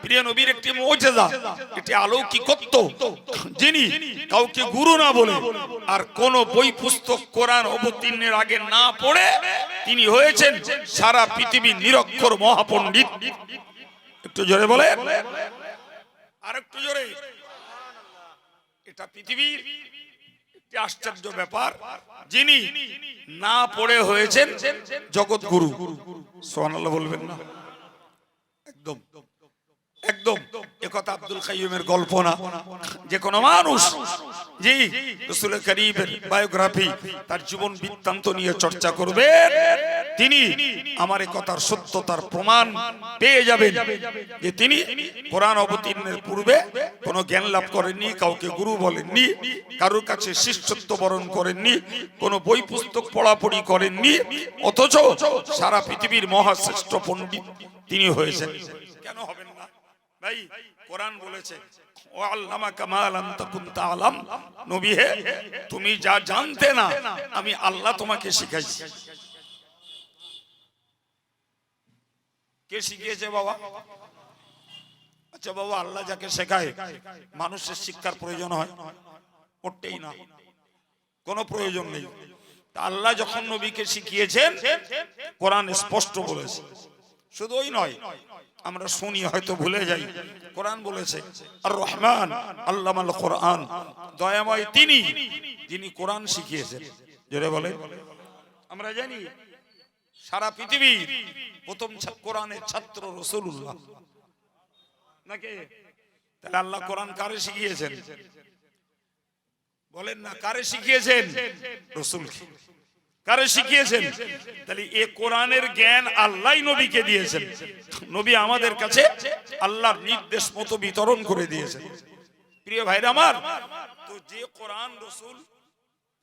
প্রিয় নবীর একটি মুজিজা, এটি অলৌকিকত্ব। যিনি কাউকে গুরু না বলে আর কোন বই পুস্তক কোরআন অবতীর্ণের আগে না পড়ে তিনি হয়েছেন সারা পৃথিবীর নিরক্ষর মহাপণ্ডিত। একটু জোরে বলে, আর একটু জোরে। এটা পৃথিবীর একটি আশ্চর্য ব্যাপার, যিনি না পড়ে হয়েছেন জগৎ গুরু। সুবহানাল্লাহ বলবেন না? একদম একদম একথা আব্দুল কাইয়ুমের গল্প না, যে কোনো মানুষ জি রাসূল করিমের বায়োগ্রাফি তার জীবন বৃত্তান্ত নিয়ে চর্চা করবে, তিনি আমার এই কথার সত্যতার প্রমাণ পেয়ে যাবেন যে তিনি কোরআন অবতীর্ণের পূর্বে কোনো জ্ঞান লাভ করেননি, কাউকে গুরু বলেননি, কারোর কাছে শিষ্যত্ব বরণ করেননি, কোনো বই পুস্তক পড়াপড়ি করেননি, অথচ সারা পৃথিবীর মহাশ্রেষ্ঠ পণ্ডিত তিনি হয়েছেন। কেন হবেন না ভাই? কোরআন বলেছে ও আল্লামাকা মা লাম তাকুন তাআলাম, নবী হে তুমি যা জানতে না আমি আল্লাহ তোমাকে শিখাইছি। কে শিখিয়েছে বাবা? আচ্ছা বাবা, আল্লাহ যাকে শেখায় মানুষের শিক্ষার প্রয়োজন হয়? মোটেই না, কোনো প্রয়োজন নেই। আল্লাহ যখন নবীকে শিখিয়েছেন কোরআন স্পষ্ট বলেছে। শুধু ওই নয়, আমরা শুনি হয়তো ভুলে যাই, কোরআন বলেছে আর রহমান আল্লামাল কোরআন, দয়াময় তিনি যিনি কোরআন শিখিয়েছেন। জোরে বলে। আমরা জানি সারা পৃথিবীর প্রথম কোরআনের ছাত্র রাসূলুল্লাহ নাকি? তাহলে আল্লাহ কোরআন কারে শিখিয়েছেন? বলেন না, কারে শিখিয়েছেন? রাসূলকে। কারে শিখিয়েছেন? তাহলে এই কোরআনের জ্ঞান আল্লাহই নবীকে দিয়েছেন, নবী আমাদের কাছে আল্লাহর নির্দেশ মতো বিতরণ করে দিয়েছেন। প্রিয় ভাইরা আমার, তো যে কোরআন রাসূল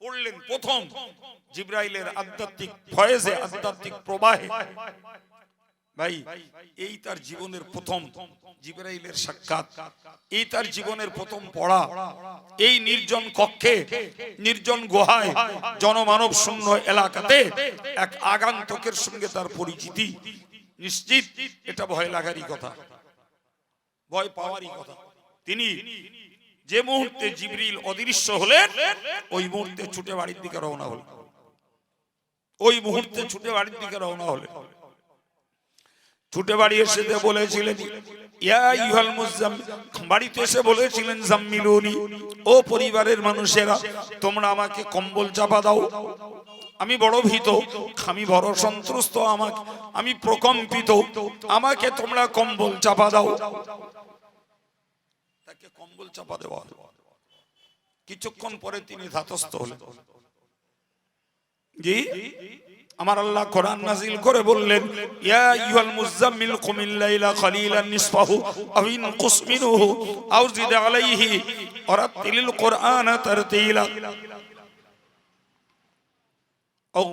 পড়লেন প্রথম জিবরাইলের আধ্যাত্মিক ফয়েজে, আধ্যাত্মিক প্রবাহে, ভাই এই তার জীবনের প্রথম জিবরাইলের সাক্ষাৎ, এই তার জীবনের প্রথম পড়া। এই নির্জন কক্ষে, নির্জন গুহায়, জনমানব শূন্য এলাকাতে এক আগন্তুকের সঙ্গে তার পরিচিতি। নিশ্চিত এটা ভয় লাগারই কথা, ভয় পাওয়ারই কথা। তিনি যে মুহূর্তে জিবরিল অদৃশ্য হলেন ওই মুহূর্তে ছুটে বাড়ির দিকে রওনা হলেন, ওই মুহূর্তে ছুটে বাড়ির দিকে রওনা হলেন। ছুটে বাড়ি এসে বলেছিলেন ইয়া আইয়ুহাল মুযাম্মিল, বাড়িতে এসে বলেছিলেন জাম্মিলুনি, ও পরিবারের মানুষেরা তোমরা আমাকে কম্বল চাপা দাও, আমি বড় ভীত, আমি বড় সন্ত্রস্ত, আমি প্রকম্পিত, আমাকে তোমরা কম্বল চাপা দাও। তাকে কম্বল চাপা দেওয়া। কিছুক্ষণ পরে তিনি ধাতস্থ হলেন। জি, আমার আল্লাহ কোরআন নাযিল করে বললেন ইয়া আইয়ুহাল মুযাম্মিল কুমিল লাইলা কলিলান নিসফাহু আও ইনকুস মিনহু আও জিদ আলাইহি ওয়ারাতিলিল কুরআনা তারতিলা আও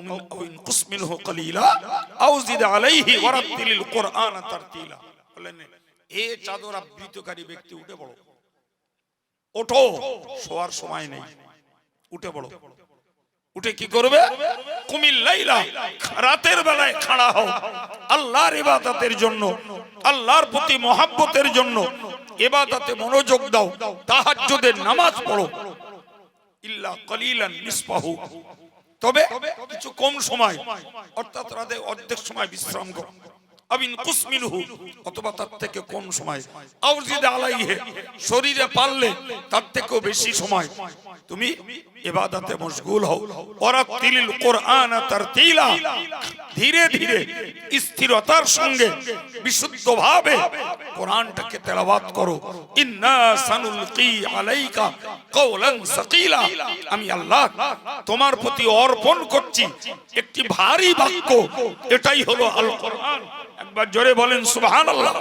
ইনকুস মিনহু কলিলা আও জিদ আলাইহি ওয়ারাতিলিল কুরআনা তারতিলা। বলেন এ চাদর আবৃতকারী ব্যক্তি উঠে পড়ো, ওঠো, শোয়ার সময় নেই, উঠে পড়ো। উঠে কি করবে? কুমিল লাইলা, রাতের বেলায় খাড়া হও, আল্লাহর ইবাদতের জন্য, আল্লাহর প্রতি মহব্বতের জন্য ইবাদতে মনোযোগ দাও, তাহাজ্জুদের নামাজ পড়ো। ইল্লা কলিলান নিসফাহু, তবে কিছু কম সময়, অর্থাৎ রাতে অর্ধেক সময় বিশ্রাম করো। আবিন কুসমিনহু, অথবা তার থেকে কম সময়। আও জিদ আলাইহি, শরীরে পারলে তার থেকেও বেশি সময় তুমি ইবাদতে মশগুল হও। ওয়ারাতিলিল কুরআনা তারতিলা, ধীরে ধীরে স্থিরতার সঙ্গে বিশুদ্ধভাবে কোরআনটাকে তেলাওয়াত করো। ইন্না সানুলকি আলাইকা কওলান সাকিলা, আমি আল্লাহ তোমার প্রতি অর্পণ করছি একটি ভারী বাক্য, এটাই হলো আল কোরআন। একবার জোরে বলেন সুবহানাল্লাহ।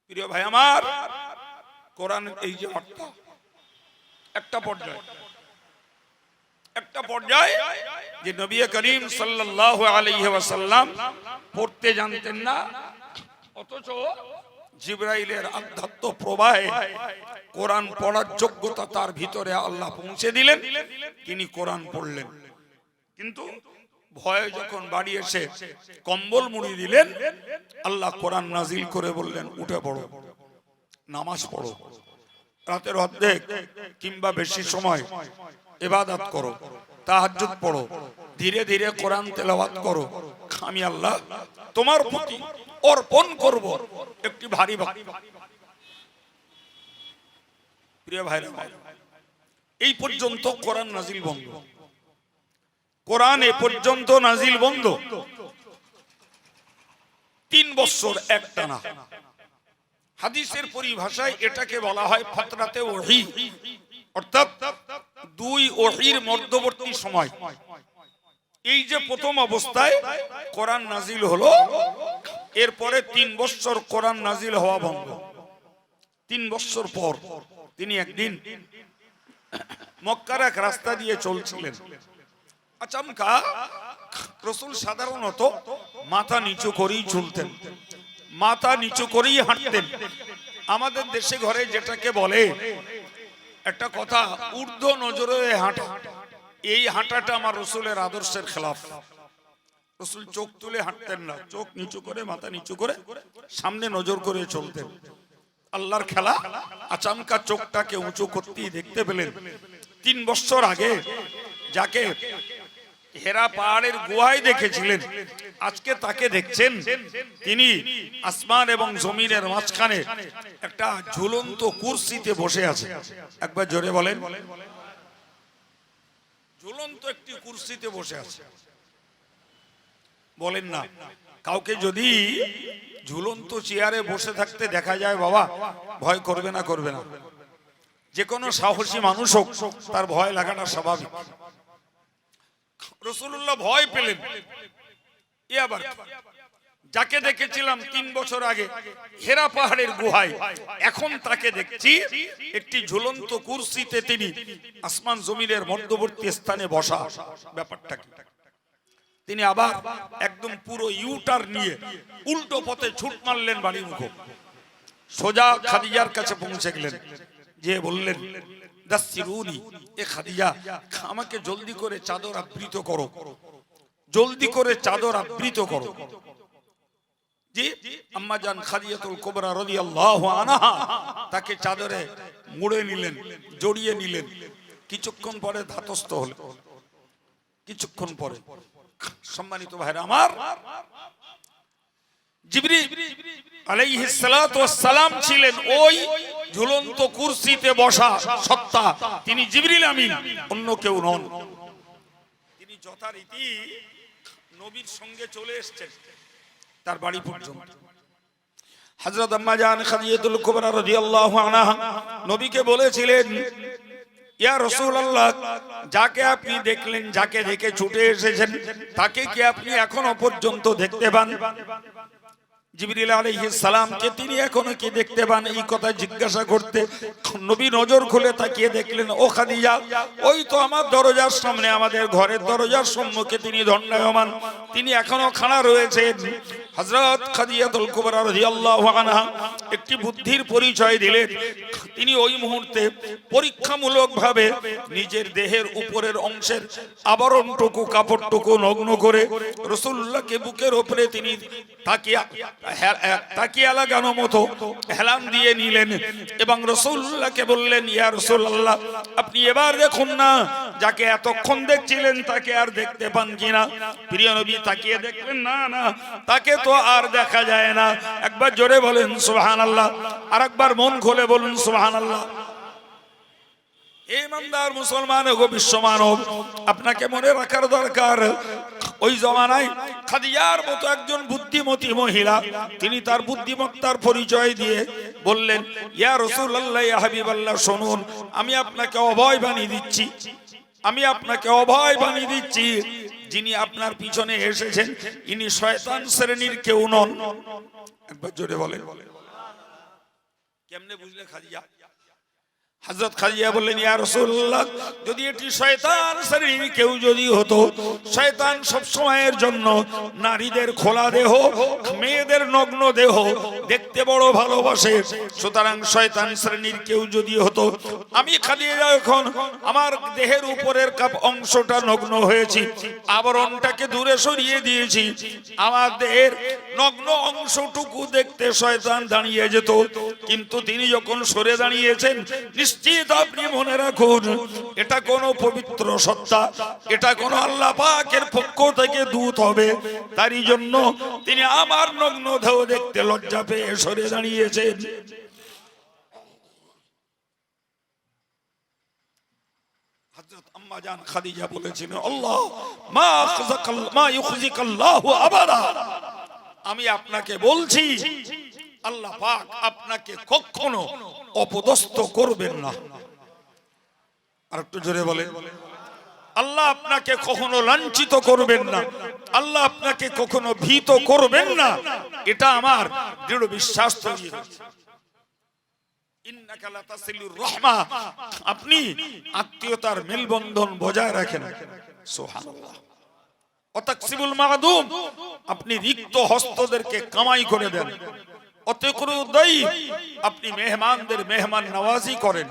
প্রিয় ভাই আমার, কোরআনের এই যে অর্থ, একটা পর্যায়ে যে নবী করিম সাল্লাল্লাহু আলাইহি ওয়াসাল্লাম পড়তে জানতেন না, অথচ জিবরাইলের আধ্যাত্ম প্রবাহে কোরআন পড়ার যোগ্যতা তার ভিতরে আল্লাহ পৌঁছে দিলেন, তিনি কোরআন পড়লেন। কিন্তু ভয়ে যখন বাড়ি এসে কম্বল মুড়ি দিলেন, আল্লাহ কোরআন নাজিল করে বললেন উঠে পড়ো, নামাজ পড়ো, রাতের অর্ধেক কিংবা বেশি সময় ইবাদত করো, তাহাজ্জুদ পড়ো, ধীরে ধীরে কোরআন তেলাওয়াত করো, আমি আল্লাহ তোমার প্রতি অর্পণ করব একটি ভারী বাক্য। প্রিয় ভাইরা, এই পর্যন্ত কোরআন নাজিল বন্ধ, কোরআন এ পর্যন্ত নাজিল বন্ধ 3 বছর একটানা। হাদিসের পরিভাষায় এটাকে বলা হয় ফাতরাতে ওহী, অর্থাৎ 2 ওহীর মধ্যবর্তী সময়। এই যে প্রথম অবস্থায় কোরআন নাজিল হলো, এরপরে 3 বছর কোরআন নাজিল হওয়া বন্ধ। 3 বছর পর তিনি একদিন মক্কার এক রাস্তা দিয়ে চলছিলেন। আচমকা রাসূল সাধারণত মাথা নিচু করেই চলতেন, মাথা নিচু করেই হাঁটতেন। আমাদের দেশে ঘরে যেটাকে বলে একটা কথা, ঊর্ধ্ব নজরে হাঁটা, এই হাঁটাটা আমার রাসূলের আদর্শের খেলাফ। রাসূল চোখ তুলে হাঁটতেন না, চোখ নিচু করে, মাথা নিচু করে সামনে নজর করে চলতেন। আল্লাহর খেলা, আচমকা চোখটাকে উঁচু করতেই দেখতে পেলেন 3 বছর আগে যাকে হেরা পাহাড়ের গুহায় দেখেছিলেন, আজকে তাকে দেখছেন তিনি আসমান এবং জমিনের মাঝখানে একটা ঝুলন্ত কুরসিতে বসে আছে। একবার জোরে বলেন, ঝুলন্ত একটি কুরসিতে বসে আছে। বলেন না, কাউকে যদি ঝুলন্ত চেয়ারে বসে থাকতে দেখা যায়, বাবা ভয় করবে না? করবে না? যে কোনো সাহসী মানুষ হোক, তার ভয় লাগাটা স্বাভাবিক। রাসূলুল্লাহ ভয় পেলেন। এ আবার যাকে দেখেছিলাম 3 বছর আগে হেরা পাহাড়ের গুহায়, এখন তাকে দেখছি একটি ঝুলন্ত কুরসিতে তিনি আসমান জমিনের মধ্যবর্তী স্থানে বসা। ব্যাপারটা কি? তিনি আবার একদম পুরো ইউটার নিয়ে উল্টো পথে ছুট মারলেন বাড়ির মুখে, সোজা খাদিজার কাছে পৌঁছে গেলেন। যে বললেন, দাসসিরুনি, এ খাদিজা, আমাকে জলদি করে চাদর আবৃত করো, জলদি করে চাদর আবৃত করো। জি, আম্মা জান খাদিজাতুল কুবরা রাদিয়াল্লাহু আনহা তাকে চাদরে মুড়ে নিলেন, জড়িয়ে নিলেন। কিছুক্ষণ পরে ধাতস্থ হলেন। কিছুক্ষণ পরে, সম্মানিত ভাইরা আমার, জিবরিল আলাইহিস সালাতু ওয়াস সালাম ছিলেন ওই ঝুলন্ত কুরসিতে বসা সত্তা। তিনি জিবরিল আমিন, অন্য কেউ নন। তিনি যথারীতি নবীর সঙ্গে চলে এসেছেন তার বাড়ি পর্যন্ত। হযরত আম্মা জান খাদিজাতুল কুবরা রাদিয়াল্লাহু আনহা নবীকে বলেছিলেন, ইয়া রাসূলুল্লাহ, যাকে আপনি দেখলেন, যাকে দেখে ছুটে এসেছেন, তাকে কি আপনি এখনো পর্যন্ত দেখতে পান? জিবরিল আলাইহিস সালামকে তিনি এখনো কি দেখতে পান? এই কথা জিজ্ঞাসা করতে নবী নজর খুলে তাকিয়ে দেখলেন, ও খাদিজা, ওই তো আমার দরজার সামনে, আমাদের ঘরের দরজার সম্মুখে তিনি দণ্ডায়মান, তিনি এখনো খাড়া রয়েছেন। হযরত খাদিজাতুল কুবরা রাদিয়াল্লাহু আনহা একটি বুদ্ধির পরিচয় দিলেন। তিনি ওই মুহূর্তে পরীক্ষামূলকভাবে নিজের দেহের উপরের অংশের আবরণটুকু, কাপড়টুকু নগ্ন করে রাসূলুল্লাহকে বুকের উপরে তিনি তাকিয়া লাগানো মতো হেলান দিয়ে নিলেন এবং রাসূলুল্লাহকে বললেন, ইয়া রাসূলুল্লাহ, আপনি এবার দেখুন না, যাকে এতক্ষণ দেখছিলেন তাকে আর দেখতে পান কিনা? প্রিয় নবী তাকিয়ে দেখলেন, না না, তাকে তো আর দেখা যায় না। একবার জোরে বলেন সুবহানাল্লাহ, আর একবার মন খুলে বলুন সুবহানাল্লাহ। ইমানদার মুসলমান ও বিশ্ব মানব, আপনাকে মনে রাখার দরকার, ওই জমানায় খাদিজার মতো একজন বুদ্ধিমতী মহিলা, তিনি তার বুদ্ধিমত্তার পরিচয় দিয়ে বললেন, ইয়া রাসূলুল্লাহ, ইয়া হাবিবাল্লাহ, শুনুন, আমি আপনাকে অভয় বাণী দিচ্ছি, আমি আপনাকে অভয় বাণী দিচ্ছি, যিনি আপনার পিছনে এসেছেন ইনি শয়তান শ্রেণীর কেউ নন। একবার জোরে বলেন। কেমনে বুঝলে খাদিজা? হযরত খাদিজা বললেন, ইয়া রাসূলুল্লাহ, যদি এটি শয়তান শ্রেণীর কেউ যদি হতো, শয়তান সব সময়ের জন্য নারীদের খোলা দেহ, মেয়েদের নগ্ন দেহ দেখতে বড় ভালোবাসে, সুতরাং শয়তান শ্রেণীর কেউ যদি হতো, আমি খাদিজা এখন আমার দেহের উপরের অংশটা নগ্ন হয়েছি, আবরণটাকে দূরে সরিয়ে দিয়েছি, আমার দেহের নগ্ন অংশটুকু দেখতে শয়তান দাঁড়িয়ে যেত, কিন্তু তিনি যখন সরে দাঁড়িয়েছেন, নিশ্চিত আপনি মনে রাখুন, এটা কোন পবিত্র সত্তা, এটা কোন আল্লাহ পাকের পক্ষ থেকে দূত হবে, তারই জন্য তিনি আমার নগ্ন দেহ দেখতে লজ্জা পেয়ে সরে হযরত আম্মা জান খাদিজা বলেছিলেন, আল্লাহ মা ইউখজিকাল্লাহু আবাদা, আমি আপনাকে বলছি আল্লাহ পাক আপনাকে কখনো অপদস্থ করবেন না। আর একটু জোরে বলেন, আল্লাহ আপনাকে কখনো লাঞ্ছিত করবেন না, আল্লাহ আপনাকে কখনো ভীত করবেন না, এটা আমার দৃঢ় বিশ্বাস তৈরি হয়েছে। ইন্নাকা লাতাসিলুর রাহমা, আপনি আত্মীয়তার মেলবন্ধন বজায় রাখেন। সুবহানাল্লাহ। ওয়াতাকসিবুল মা'দুম, আপনি রিক্ত হস্তদেরকে কামাই করে দেন। ওয়াতাকরু দাইফ, আপনি মেহমানদের মেহমান নওয়াজি করেন।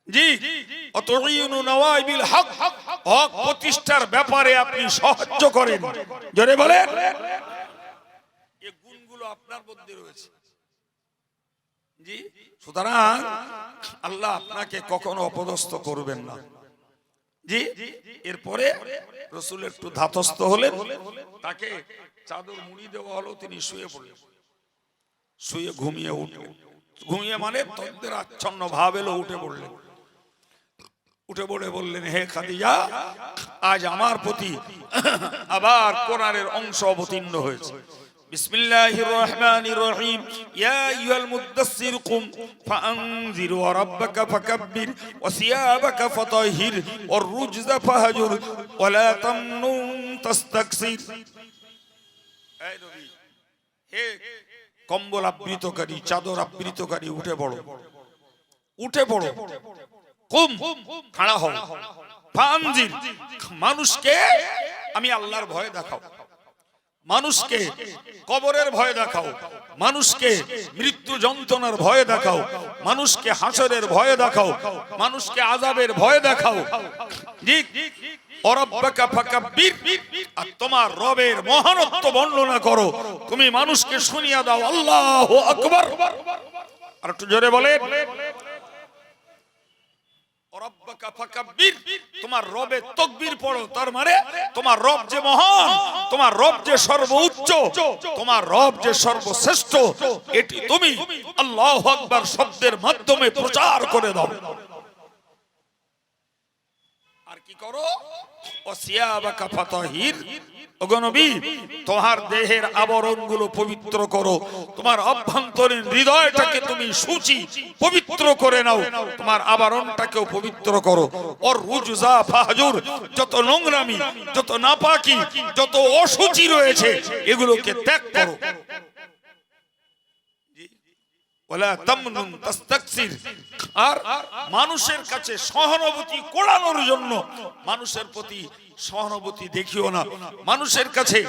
জি, অতুইনু নওয়াইবিল হক, হক প্রতিষ্ঠার ব্যাপারে আপনি সাহায্য করেন। জোরে বলেন, এই গুণগুলো আপনার মধ্যে রয়েছে। জি, সুতরাং আল্লাহ আপনাকে কখনো অপদস্থ করবেন না। জি, এরপরে রাসূল একটু ধাতস্থ হলেন, তাকে চাদর মুড়ি দেওয়া হলো, তিনি শুয়ে পড়লেন। শুয়ে ঘুমিয়ে উঠলেন, ঘুমিয়ে মানে তদ্দের আচ্ছন্ন ভাব এলো, উঠে পড়লেন। উঠে পড়ে বললেন, হে খাদিজা, আজ আমার প্রতি আবার কোরআনের অংশ অবতীর্ণ হয়েছে। বিসমিল্লাহির রহমানির রহিম, ইয়া আইয়ুহাল মুদাসসির কুম ফাআনজির ওয়া রাব্বাকা ফাকাব্বির ওয়া সিয়াবাকা ফাতাহির ওয়ার রুজজা ফাহজুর ওয়া লা তামনুন তাস্তাকসির। এই নবী, হে কম্বল আবৃতকারী, চাদর আবৃতকারী, উঠে পড়ো, উঠে পড়ো। কুম, খাড়া হও। ফাআনজির, মানুষকে আমি আল্লাহর ভয় দেখাও, মানুষকে কবরের ভয় দেখাও, মানুষকে মৃত্যু যন্ত্রণার ভয় দেখাও, মানুষকে হাসরের ভয় দেখাও, মানুষকে আযাবের ভয় দেখাও। জি, ওয়ারাব্বাকা ফাকাব্বির, আর তোমার রবের মহানত্ব বর্ণনা করো। তুমি মানুষকে শুনিয়ে দাও আল্লাহু আকবার। আর একটু জোরে বলেন, ওয়ারাব্বাকা ফাকাব্বির, তোমার রবের তাকবীর পড়ো। তার মানে তোমার রব যে মহান, তোমার রব যে সর্বোচ্চ, তোমার রব যে সর্বশ্রেষ্ঠ, এটি তুমি আল্লাহু আকবার শব্দের মাধ্যমে প্রচার করে দাও। আর কি করো? ওয়াসিয়াবাকা ফাতাহির, ওগো নবী, তোমার দেহের আবরণগুলো পবিত্র করো, তোমার অভ্যন্তরীণ হৃদয়টাকে তুমি সূচি পবিত্র করে নাও, তোমার আবরণটাকেও পবিত্র করো। ওর রুজজা ফাহজুর, যত নোংরামি, যত নাপাকি, যত অশুচি রয়েছে এগুলোকে ত্যাগ করো। ওয়ালা তামনুন তাস্তাকসির, আর মানুষের কাছে সহানুভূতি কোড়ানোর জন্য মানুষের প্রতি সহানুভূতি দেখিও না, মানুষের কাছে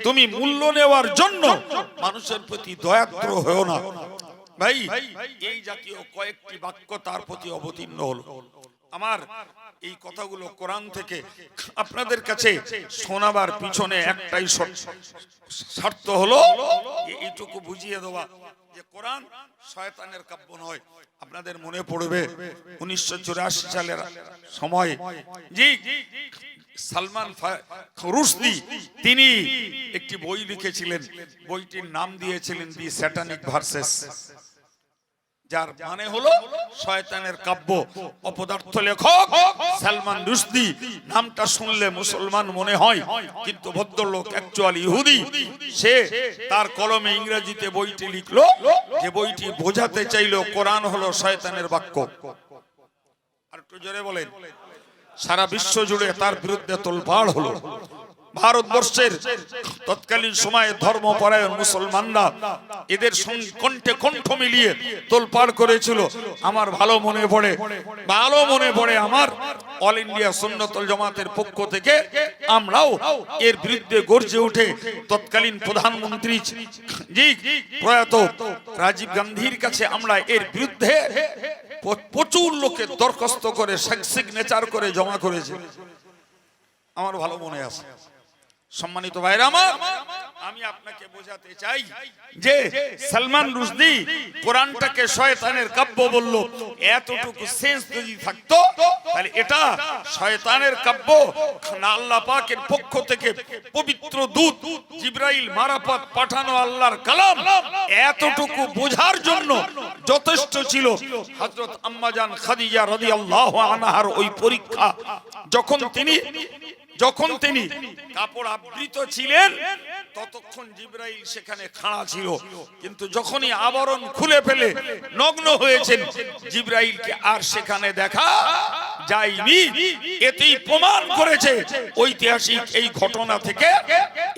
তুমি মূল্য নেওয়ার জন্য মানুষের প্রতি দয়াদ্র হও না। ভাই, এই জাতীয় কয়েকটি বাক্য তার প্রতি অবতীর্ণ হলো। আমার এই কথাগুলো কোরআন থেকে আপনাদের কাছে শোনাবার পিছনে একটাই স্বার্থ হলো এইটুকু বুঝিয়ে দেওয়া যে কোরআন শয়তানের কাব্য নয়। আপনাদের মনে পড়বে 1984 সালের সময়, জি, সালমান রুশদি তিনি একটি বই লিখেছিলেন, বইটির নাম দিয়েছিলেন দি স্যাটানিক ভার্সেস, যার মানে হলো শয়তানের কাব্য। অপদার্থ লেখক সালমান রুশদি, নামটা শুনলে মুসলমান মনে হয়, কিন্তু ভদ্রলোক অ্যাকচুয়ালি ইহুদি। সে তার কলমে ইংরেজিতে বইটি লিখলো, যে বইটি বোঝাতে চাইলো কোরআন হলো শয়তানের বাক্য। আর একটু জোরে বলেন, সারা বিশ্ব জুড়ে তার বিরুদ্ধে তোলপাড় হলো। ভারতবর্ষের তৎকালীন সময়ে ধর্মপরায়ণ মুসলমানরা এদের কণ্ঠে কণ্ঠ মিলিয়ে তোলপাড় করেছিল। আমার ভালো মনে পড়ে আমার অল ইন্ডিয়া সুন্নাতুল জামাতের পক্ষ থেকে আমরাও এর বিরুদ্ধে গর্জে উঠে তৎকালীন প্রধানমন্ত্রী জি প্রয়াত রাজীব গান্ধীর কাছে আমরা এর বিরুদ্ধে প্রচুর লোকের দরখাস্ত করে সিগনেচার করে জমা করেছে। আমার ভালো মনে আছে। সম্মানিত ভাইরা আমার, আমি আপনাকে বোঝাতে চাই যে সালমান রুশদি কোরআনটাকে শয়তানের কাব্য বলল, এতটুকু সেন্স যদি থাকতো তাহলে এটা শয়তানের কাব্য না আল্লাহ পাকের পক্ষ থেকে পবিত্র দূত জিবরাইল মারফত পাঠানো আল্লাহর কালাম, এতটুকু বোঝার জন্য যথেষ্ট ছিল। হযরত আম্মা জান খাদিজা রাদিয়াল্লাহু আনহার ওই পরীক্ষা, যখন তিনি কাপড় আবৃত ছিলেন ততক্ষণ জিবরাইল সেখানে খাড়া ছিল, কিন্তু যখনই আবরণ খুলে ফেলে নগ্ন হয়েছেন জিবরাইলকে আর সেখানে দেখা যায়নি। এতেই প্রমাণ করেছে ঐতিহাসিক এই ঘটনা থেকে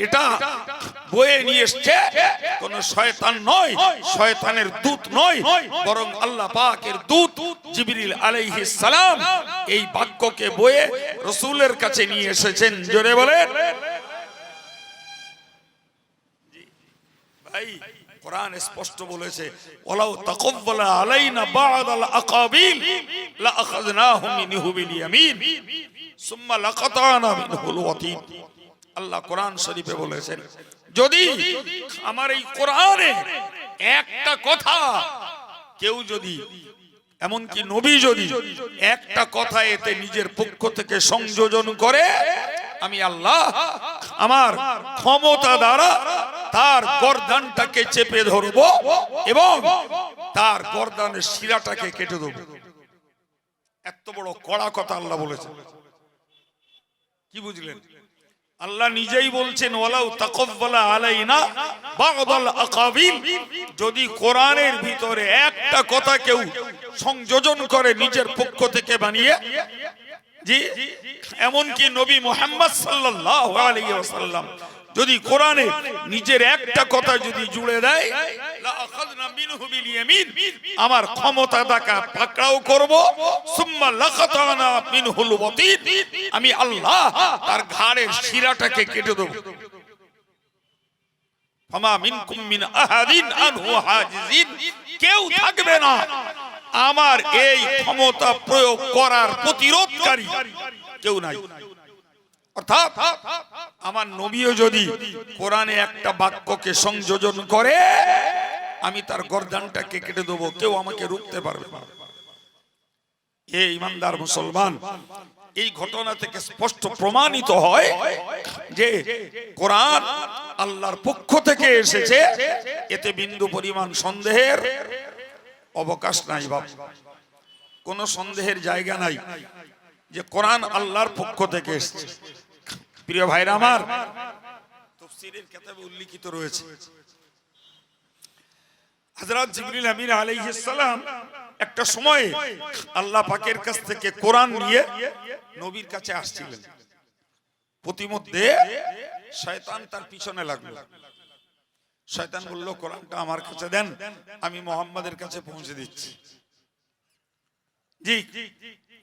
এটা বয়ে নিয়ে এসছে কোন শয়তান নয়, শয়তানের দূত নয়, বরং আল্লাহ পাকের দূত জিবরিল আলাইহিস সালাম এই বাক্যকে বয়ে রাসূলের কাছে নিয়ে এসেছেন। জোরে বলেন ভাই। কোরআন স্পষ্ট বলেছে, ওয়ালাউ তাকাব্বালা আলাইনা বা'দাল আকাবিল লা আখাযনাহু মিনহু বিল ইয়ামিন সুম্মা লাকাতানা মিনহুল ওয়াতিন। আল্লাহ কোরআন শরীফে বলেছেন, যদি আমার এই কোরআনে একটা কথা কেউ যদি, এমনকি নবী যদি একটা কথা এতে নিজের পক্ষ থেকে সংযোজন করে, আমি আল্লাহ আমার ক্ষমতা দ্বারা তার গর্দানটাকে চেপে ধরব এবং তার গর্দানের শিরাটাকে কেটে দেব। এত বড় কড়া কথা আল্লাহ বলেছেন। কি বুঝলেন? আল্লাহ নিজেই বলছেন, ওয়ালাউ তাকাব্বালা আলাইনা বা'দাল আকাবিল, যদি কোরআনের ভিতরে একটা কথা কেউ সংযোজন করে নিজের পক্ষ থেকে বানিয়ে, জি এমনকি নবী মুহাম্মদ সাল্লাল্লাহু আলাইহি ওয়াসাল্লাম যদি কোরআনে নিজের একটা কথা যদি জুড়ে দেয়, লা আখাযনা মিনহু বিল ইয়ামিন, আমার ক্ষমতা দ্বারা পাকড়াও করব, সুম্মা লাকাতানা মিনহুল ওয়াতিন, আমি আল্লাহ তার ঘাড়ের শিরাটাকে কেটে দেব। ফামা মিনকুম মিন আহাদিন আনহু হাজিজিন, কেউ থাকবে না আমার এই ক্ষমতা প্রয়োগ করার প্রতিরোধকারী, কেউ নাই। অর্থাৎ আমার নবীও যদি কোরআনে একটা বাক্যকে সংযোজন করে, আমি তার গর্দানটাকে কেটে দেবো, কেউ আমাকে রুখতে পারবে না। হে ইমানদার মুসলমান, এই ঘটনা থেকে স্পষ্ট প্রমাণিত হয় যে কোরআন আল্লাহর পক্ষ থেকে এসেছে, এতে বিন্দু পরিমাণ সন্দেহের অবকাশ নাই। বাপ, কোন সন্দেহের জায়গা নাই যে কোরআন আল্লাহর পক্ষ থেকে এসেছে। প্রিয় ভাইরা আমার, তাফসীরের কিতাবে উল্লেখিত রয়েছে হযরত জিবরিল আমিন আলাইহিস সালাম একটা সময়ে আল্লাহ পাকের কাছ থেকে কোরআন নিয়ে নবীর কাছে আসছিলেন। প্রতিমধ্যে শয়তান তার পিছনে লাগলো। শয়তান বলল, কোরআনটা আমার কাছে দেন, আমি মুহাম্মাদের কাছে পৌঁছে দিচ্ছি। জি,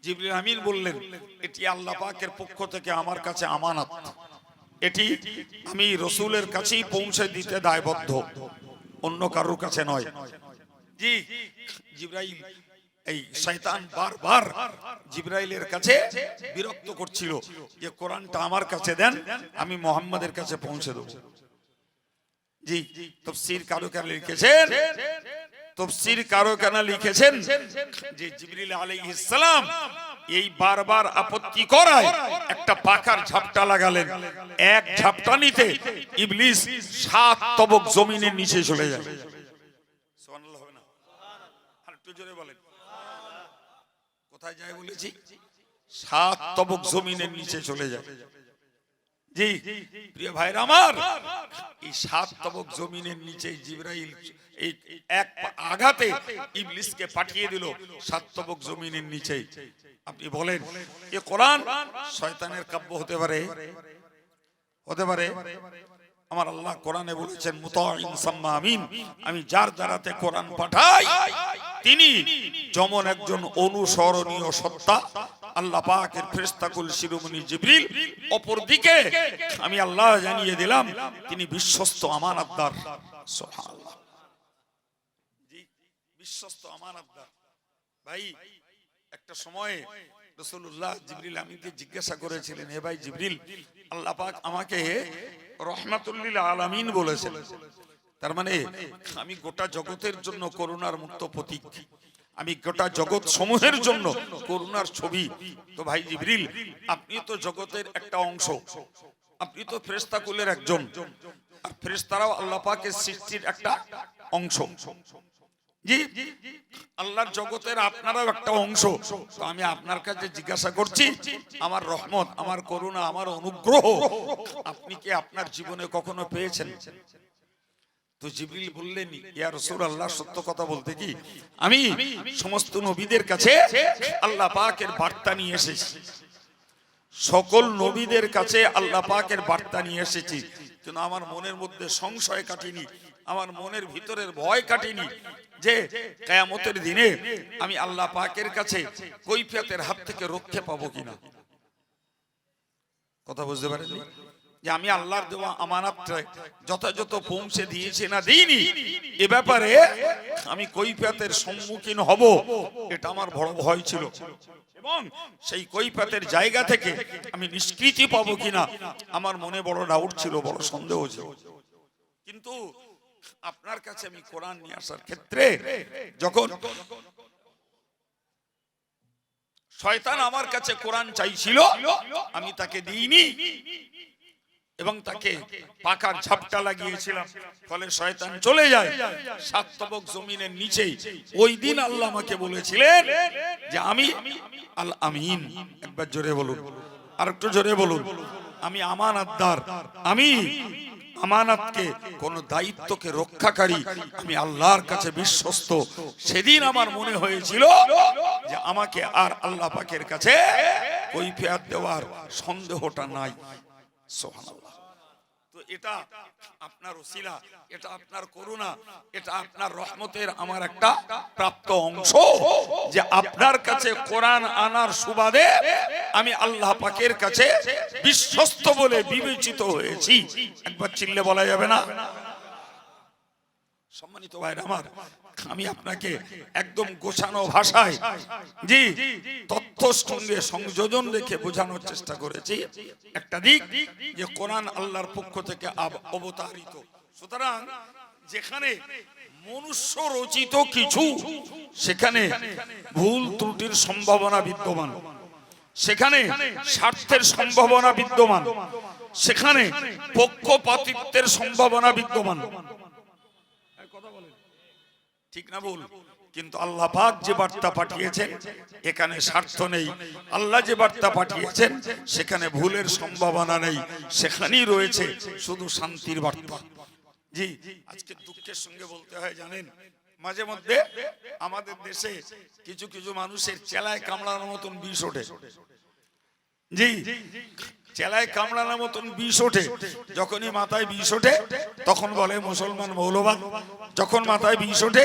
জিবরিল আমিন বললেন, এটি আল্লাহ পাকের পক্ষ থেকে আমার কাছে আমানত, এটি আমি রাসূলের কাছেই পৌঁছে দিতে দায়বদ্ধ, অন্য কারোর কাছে নয়। জি, জিবরাইল, এই শয়তান বারবার জিবরাইলের কাছে বিরক্ত করছিল যে কোরআনটা আমার কাছে দেন, আমি মুহাম্মাদের কাছে পৌঁছে দেব। জি, তাফসীর কারকেরা লিখেছেন যে জিবরিল আলাইহিস সালাম এই বারবার আপত্তি করায় একটা পাখার ঝাপটা লাগালেন। এক ঝাপটা নিতে ইবলিস 7 তবক জমিনের নিচে চলে যায়। সুবহানাল্লাহ হবে না? আর একটু জোরে বলেন, কোথায় যায় বলেছি? 7 তবক জমিনের নিচে চলে যায়। জি প্রিয় ভাইরা আমার, এই 7 তবক জমিনের নিচে জিবরাইল এই এক আঘাতে ইবলিসকে পাঠিয়ে দিল 7 তবক জমিনের নিচে। আপনি বলেন, এ কোরআন শয়তানের কাব্য হতে পারে? হতে পারে? আমার আল্লাহ কোরআনে বলেছেন, মুতাইন সাম্মা আমিন, আমি যার দ্বারাতে কোরআন পাঠাই তিনি যেমন একজন অনুসরণীয় সত্তা, আল্লাহ পাকের ফেরেশতাকুল শিরোমণি জিবরিল, অপরদিকে আমি আল্লাহ জানিয়ে দিলাম তিনি বিশ্বস্ত আমানতদার। সুবহানাল্লাহ, জি বিশ্বস্ত আমানতদার। ভাই, একটা সময়ে রাসূলুল্লাহ জিবরিল আমিনকে জিজ্ঞাসা করেছিলেন, হে ভাই জিবরিল, আল্লাহ পাক আমাকে রাহমাতুল লিল আলামিন বলেছেন, তার মানে আমি গোটা জগতের জন্য করুণার মুক্ত প্রতীক, আমি গোটা জগৎ সমূহের জন্য করুণার ছবি। তো ভাই জিবরিল, আপনি তো জগতের একটা অংশ, আপনি তো ফেরেশতাকুলের একজন, আর ফেরেশতারাও আল্লাহ পাকের সৃষ্টির একটা অংশ। জি, আল্লাহর জগতের আপনারাও একটা অংশ। তো আমি আপনার কাছে জিজ্ঞাসা করছি, আমার রহমত, আমার করুণা, আমার অনুগ্রহ আপনি কি আপনার জীবনে কখনো পেয়েছেন? তো জিবরিল বললেন, ইয়া রাসূলুল্লাহ, সত্য কথা বলতে কি আমি সমস্ত নবীদের কাছে আল্লাহ পাকের বার্তা নিয়ে এসেছি, সকল নবীদের কাছে আল্লাহ পাকের বার্তা নিয়ে এসেছি, কিন্তু আমার মনের মধ্যে সংশয় কাটেনি, আমার মনের ভিতরের ভয় কাটেনি যে কিয়ামতের দিনে আমি আল্লাহ পাকের কাছে কৈফিয়তের হাত থেকে রক্ষা পাবো কিনা। কথা বুঝতে পারেননি? যে আমি আল্লাহর দেওয়া আমানতটা যথাযথ পৌঁছে দিয়েছি না দিইনি, এ ব্যাপারে আমি কৈফিয়তের সম্মুখীন হব, এটা আমার বড় ভয় ছিল, এবং সেই কৈফিয়তের জায়গা থেকে আমি নিষ্কৃতি পাবো কিনা আমার মনে বড় ডাউট ছিল, বড় সন্দেহ ছিল। কিন্তু আপনার কাছে আমি কোরআন নিয়ে আসার ক্ষেত্রে যখন শয়তান আমার কাছে কোরআন চাইছিল, আমি তাকে দিইনি এবং তাকে পাকার ঝাপটা লাগিয়েছিলাম, ফলে শয়তান চলে যায় সাত তবক জমিনের নিচে। ওই দিন আল্লাহ আমাকে বলেছিলেন যে আমি আল আমিন। একবার জোরে বলুন, আর একটু জোরে বলুন, আমি আমানতদার, আমি আমানতকে, কোন দায়িত্বকে রক্ষাকারী, আমি আল্লাহর কাছে বিশ্বস্ত। সেদিন আমার মনে হয়েছিল যে আমাকে আর আল্লাহ পাকের কাছে কৈফিয়ত দেওয়ার সন্দেহটা নাই। সুবহানাল্লাহ। তো এটা আপনার ওসিলা, এটা আপনার করুণা, এটা আপনার রহমতের আমার একটা প্রাপ্ত অংশ, যে আপনার কাছে কোরআন আনার সুবাদে আমি আল্লাহ পাকের কাছে বিশ্বস্ত বলে বিবেচিত হয়েছি। একবার চিল্লে বলা যাবে না? সম্মানিত ভাইরা আমার, আমি আপনাকে একদম গোছানো ভাষায় জি তথ্য সঙ্গে সংযোজন রেখে বোঝানোর চেষ্টা করেছি। একটা দিক যে কোরআন আল্লাহর পক্ষ থেকে অবতারিত, সুতরাং যেখানে মনুষ্য রচিত কিছু, সেখানে ভুল ত্রুটির সম্ভাবনা বিদ্যমান, সেখানে স্বার্থের সম্ভাবনা বিদ্যমান, সেখানে পক্ষপাতিত্বের সম্ভাবনা বিদ্যমান। ঠিক না ভুল? কিন্তু আল্লাহ পাক যে বার্তা পাঠিয়েছেন এখানে স্বার্থ নেই, আল্লাহ যে বার্তা পাঠিয়েছেন সেখানে ভুলের সম্ভাবনা নেই, সেখানেই রয়েছে শুধু শান্তির বার্তা। জি, আজকে দুঃখের সঙ্গে বলতে হয়, জানেন, মাঝে মধ্যে আমাদের দেশে কিছু কিছু মানুষের চেলায় কামড়ানোর মতন বিষ ওঠে। জি, চেলায় কামড়ানোর মতন বিষ ওঠে। যখনই মাথায় বিষ ওঠে তখন বলে মুসলমান মৌলবাদ, যখন মাথায় বিষ ওঠে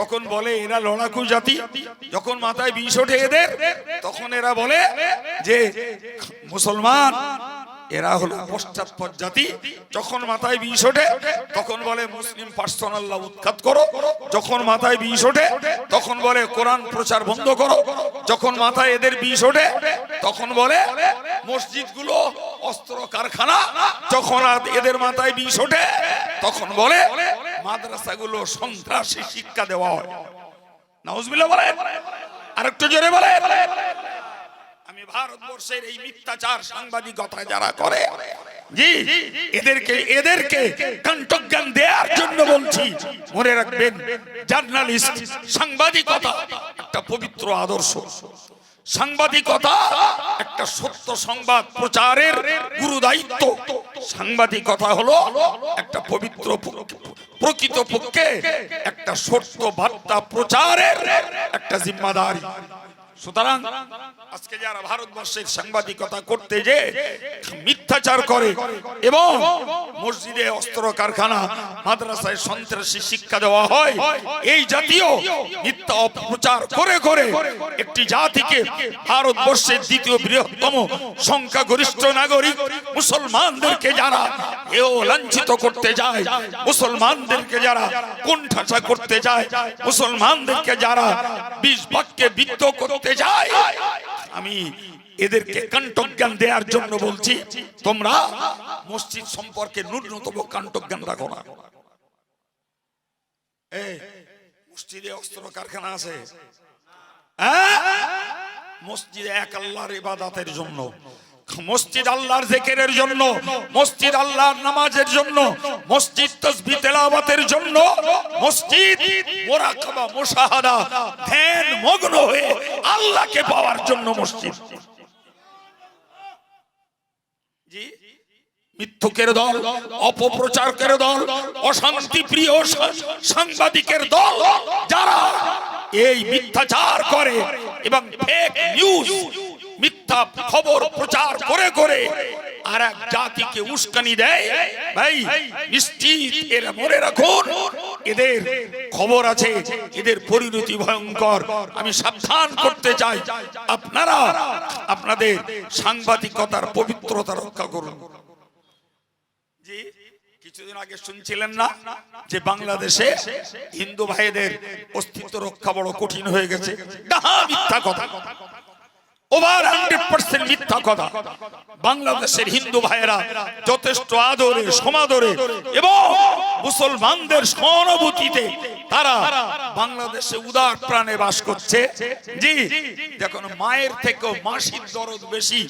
তখন বলে এরা লড়াকু জাতি, যখন মাথায় বিষ ওঠে এদের তখন এরা বলে যে মুসলমান, এরা হলো পশ্চাৎপদ জাতি। যখন মাথায় বিষ ওঠে তখন বলে মুসলিম পার্সোনাল ল উৎখাত করো, যখন মাথায় বিষ ওঠে তখন বলে কোরআন প্রচার বন্ধ করো, যখন মাথায় এদের বিষ ওঠে তখন বলে মসজিদগুলো অস্ত্র কারখানা, যখন এদের মাথায় বিষ ওঠে তখন বলে মাদ্রাসাগুলো সন্ত্রাসী শিক্ষা দেওয়া হয়। নাউজুবিল্লাহ বলে, আরেকটু জোরে বলে। আমি ভারতবর্ষের এই মিথ্যাচার সাংবাদিকতা যারা করে, জি এদেরকে কণ্ঠজ্ঞান দেওয়ার জন্য বলছি, মনে রাখবেন জার্নালিস্ট, সাংবাদিকতা একটা পবিত্র আদর্শ, সাংবাদিকতা একটা সত্য সংবাদ প্রচারের গুরুদায়িত্ব, সাংবাদিকতা হলো একটা পবিত্র, প্রকৃতপক্ষে একটা সত্য বার্তা প্রচারের একটা জিম্মাদারি। সুতরাং আজকে যারা ভারতবর্ষের সাংবাদিকতা করতে যে মিথ্যাচার করে এবং মসজিদে অস্ত্র কারখানা, মাদ্রাসায় সন্ত্রাসী শিক্ষা দেওয়া হয়, এই জাতীয় মিথ্যা অপপ্রচার করে করে একটি জাতিকে, ভারতবর্ষের দ্বিতীয় বৃহত্তম সংখ্যাগরিষ্ঠ নাগরিক মুসলমানদেরকে যারা এও লাঞ্ছিত করতে যায়, মুসলমানদেরকে যারা কোণঠাসা করতে যায়, মুসলমানদেরকে যারা বিষ বাক্যে বিদ্ধ করতে যায়, আমি এদেরকে কণ্ঠজ্ঞান দেওয়ার জন্য বলছি, তোমরা মসজিদ সম্পর্কে ন্যূনতম কণ্ঠজ্ঞান রাখো না। মসজিদে অস্ত্র কারখানা আছে, মসজিদে এক আল্লাহর ইবাদতের জন্য, মসজিদ আল্লাহর জিকিরের জন্য, মসজিদ আল্লাহর নামাজের জন্য, মসজিদ তাসবিহ তেলাওয়াতের জন্য, মসজিদ মুরাকাবা মুশাহাদা ধ্যান মগ্ন হয়ে আল্লাহকে পাওয়ার জন্য মসজিদ। জি, মিথ্যুকের দল, অপপ্রচারকের দল, অশান্তি প্রিয় সাংবাদিকের দল যারা এই মিথ্যাচার করে এবং ফেক নিউজ মিথ্যা খবর প্রচার করে করে আর এক জাতিকে উস্কানি দেয়, ভাই নিশ্চিত এরা মনে রাখুন এদের খবর আছে, এদের পরিণতি ভয়ঙ্কর। আমি সাবধান করতে চাই, আপনারা আপনাদের সাংবাদিকতার পবিত্রতা রক্ষা করুন। জি, কিছুদিন আগে শুনছিলেন না যে বাংলাদেশে হিন্দু ভাইদের অস্তিত্ব রক্ষা বড় কঠিন হয়ে গেছে? মিথ্যা কথা, ওভার 100% মিথ্যা কথা। বাংলাদেশের হিন্দু ভাইয়েরা যথেষ্ট আদরে সমাদরে এবং মুসলমানদের সহানুভূতিতে তারা বাংলাদেশে উদার প্রাণে বাস করছে। জি, দেখুন মায়ের থেকেও মাসির দরদ বেশি।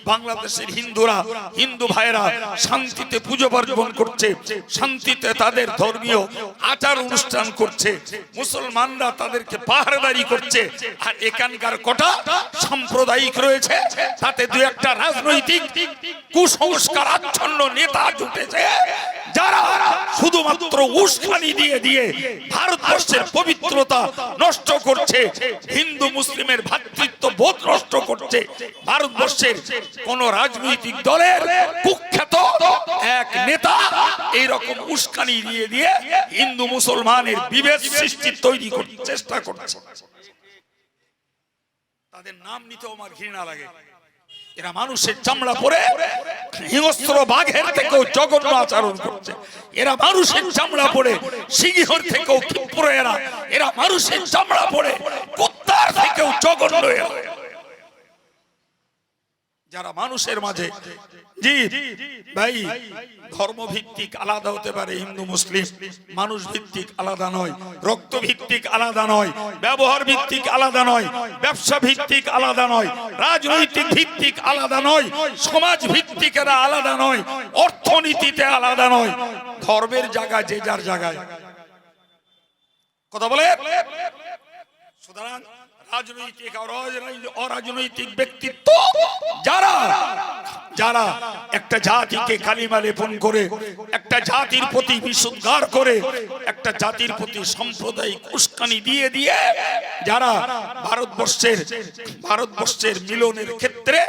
বাংলাদেশের হিন্দুরা, হিন্দু ভাইয়েরা শান্তিতে পুজো পার্বণ করছে, শান্তিতে তাদের ধর্মীয় আচার অনুষ্ঠান করছে, মুসলমানরা তাদেরকে পাহারাদারি করছে। আর এখানকার কটা সাম্প্রদায়িক রয়েছে, তাতে দু একটা রাজনৈতিক কুসংস্কার আচ্ছন্ন নেতা জুটেছে যারা শুধুমাত্র উস্কানি দিয়ে দিয়ে ভারতবর্ষের পবিত্রতা নষ্ট করছে, হিন্দু মুসলিমের ভ্রাতৃত্ব বোধ নষ্ট করছে। ভারতবর্ষের কোন রাজনৈতিক দলের কুখ্যাত এক নেতা এইরকম উস্কানি দিয়ে দিয়ে হিন্দু মুসলমানের বিভেদ সৃষ্টি তৈরি করতে চেষ্টা করছে। তাদের নাম নিতেও আমার ঘৃণা লাগে। এরা মানুষের চামড়া পরে হিংস্র বাঘের থেকেও জঘন্য আচরণ করছে। এরা মানুষের চামড়া পরে সিংহের থেকেও ক্ষিপ্র। এরা মানুষের চামড়া পরে কুত্তার থেকেও জঘন্য। যারা মানুষের মাঝে, জি ভাই, ধর্ম ভিত্তিক আলাদা হতে পারে হিন্দু মুসলিম, মানুষ ভিত্তিক আলাদা নয়, রক্ত ভিত্তিক আলাদা নয়, ব্যবহার ভিত্তিক আলাদা নয়, ব্যবসা ভিত্তিক আলাদা নয়, রাজনৈতিক ভিত্তিক আলাদা নয়, সমাজ ভিত্তিক এরা আলাদা নয়, অর্থনীতিতে আলাদা নয়। ধর্মের জায়গায় যে যার জায়গায় কথা বলে। সুতরাং রাজনৈতিক আর অরাজনৈতিক ব্যক্তিত্ব যারা যারা একটা জাতিকে কালিমা লেপন করে, একটা জাতির প্রতি বিশুদ্ধার করে, একটা জাতির প্রতি সাম্প্রদায়িক উস্কানি দিয়ে দিয়ে যারা ভারতবর্ষের মিলনের ক্ষেত্রে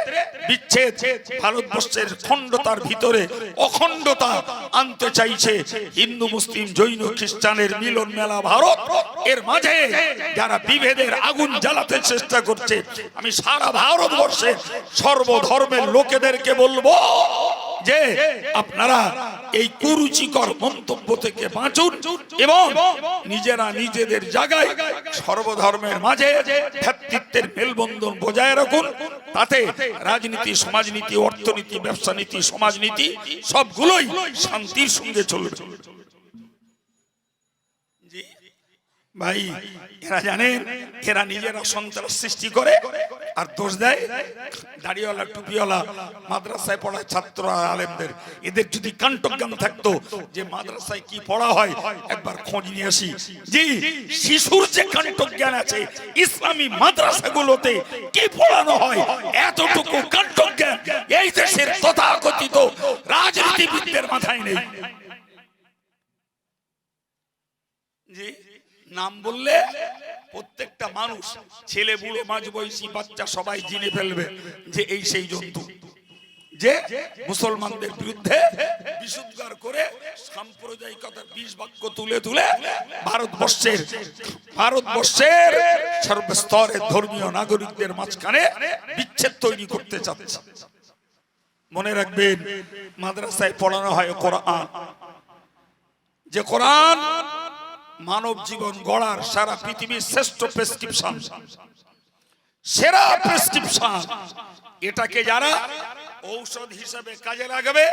বিচ্ছেদ, ভারতবর্ষের খণ্ডতার ভিতরে অখণ্ডতা আনতে চাইছে, হিন্দু মুসলিম জৈন খ্রিস্টানের মিলন মেলা ভারত, এর মাঝে যারা বিভেদের আগুন জ্বালাতে চেষ্টা করছে, আমি সারা ভারতবর্ষে সর্বধর্মের লোকেদেরকে বলবো যে আপনারা এই কুরুচিকর মন্তব্য থেকে বাঁচুন এবং নিজেরা নিজেদের জায়গায় সর্বধর্মের মাঝে ভ্রাতৃত্বের মেলবন্ধন বজায় রাখুন। তাতে রাজনীতি, সমাজনীতি, অর্থনীতি, ব্যবসা নীতি, সমাজনীতি সবগুলোই শান্তির সঙ্গে চলবে। ভাই, এরা জানেন এরা নিজেরা সন্ত্রাস সৃষ্টি করে আর দোষ দেয় দাড়িওয়ালা টুপিওয়ালা মাদ্রাসায় পড়া ছাত্র আর আলেমদের। এদের যদি কাণ্ঠজ্ঞান থাকতো যে মাদ্রাসায় কি পড়া হয় একবার খোঁজ নিয়ে আসি। জি, শিশুর যে কাণ্ঠজ্ঞান আছে ইসলামী মাদ্রাসাগুলোতে কি পড়ানো হয় এতটুকু কাণ্ঠজ্ঞান এই দেশের তথাকথিত রাজনীতিবিদদের মাথায় নেই। জি, নাম বললে প্রত্যেকটা মানুষ, ছেলে বুড়ো মাঝবয়সী বাচ্চা সবাই জেনে ফেলবে যে এই সেই জন্তু যে মুসলমানদের বিরুদ্ধে বিশুদ্ধার করে সাম্প্রদায়িকতার বিষ বাক্য তুলে তুলে ভারতবর্ষের সর্বস্তরের ধর্মীয় নাগরিকদের মাঝখানে বিচ্ছেদ তৈরি করতে চাচ্ছে। মনে রাখবেন, মাদ্রাসায় পড়ানো হয় কোরআন, যে কোরআন মানব জীবন গড়ার সারা পৃথিবীর শ্রেষ্ঠ প্রেসক্রিপশন, সেরা প্রেসক্রিপশন। এটাকে যারা ঔষধ হিসেবে কাজে লাগাবে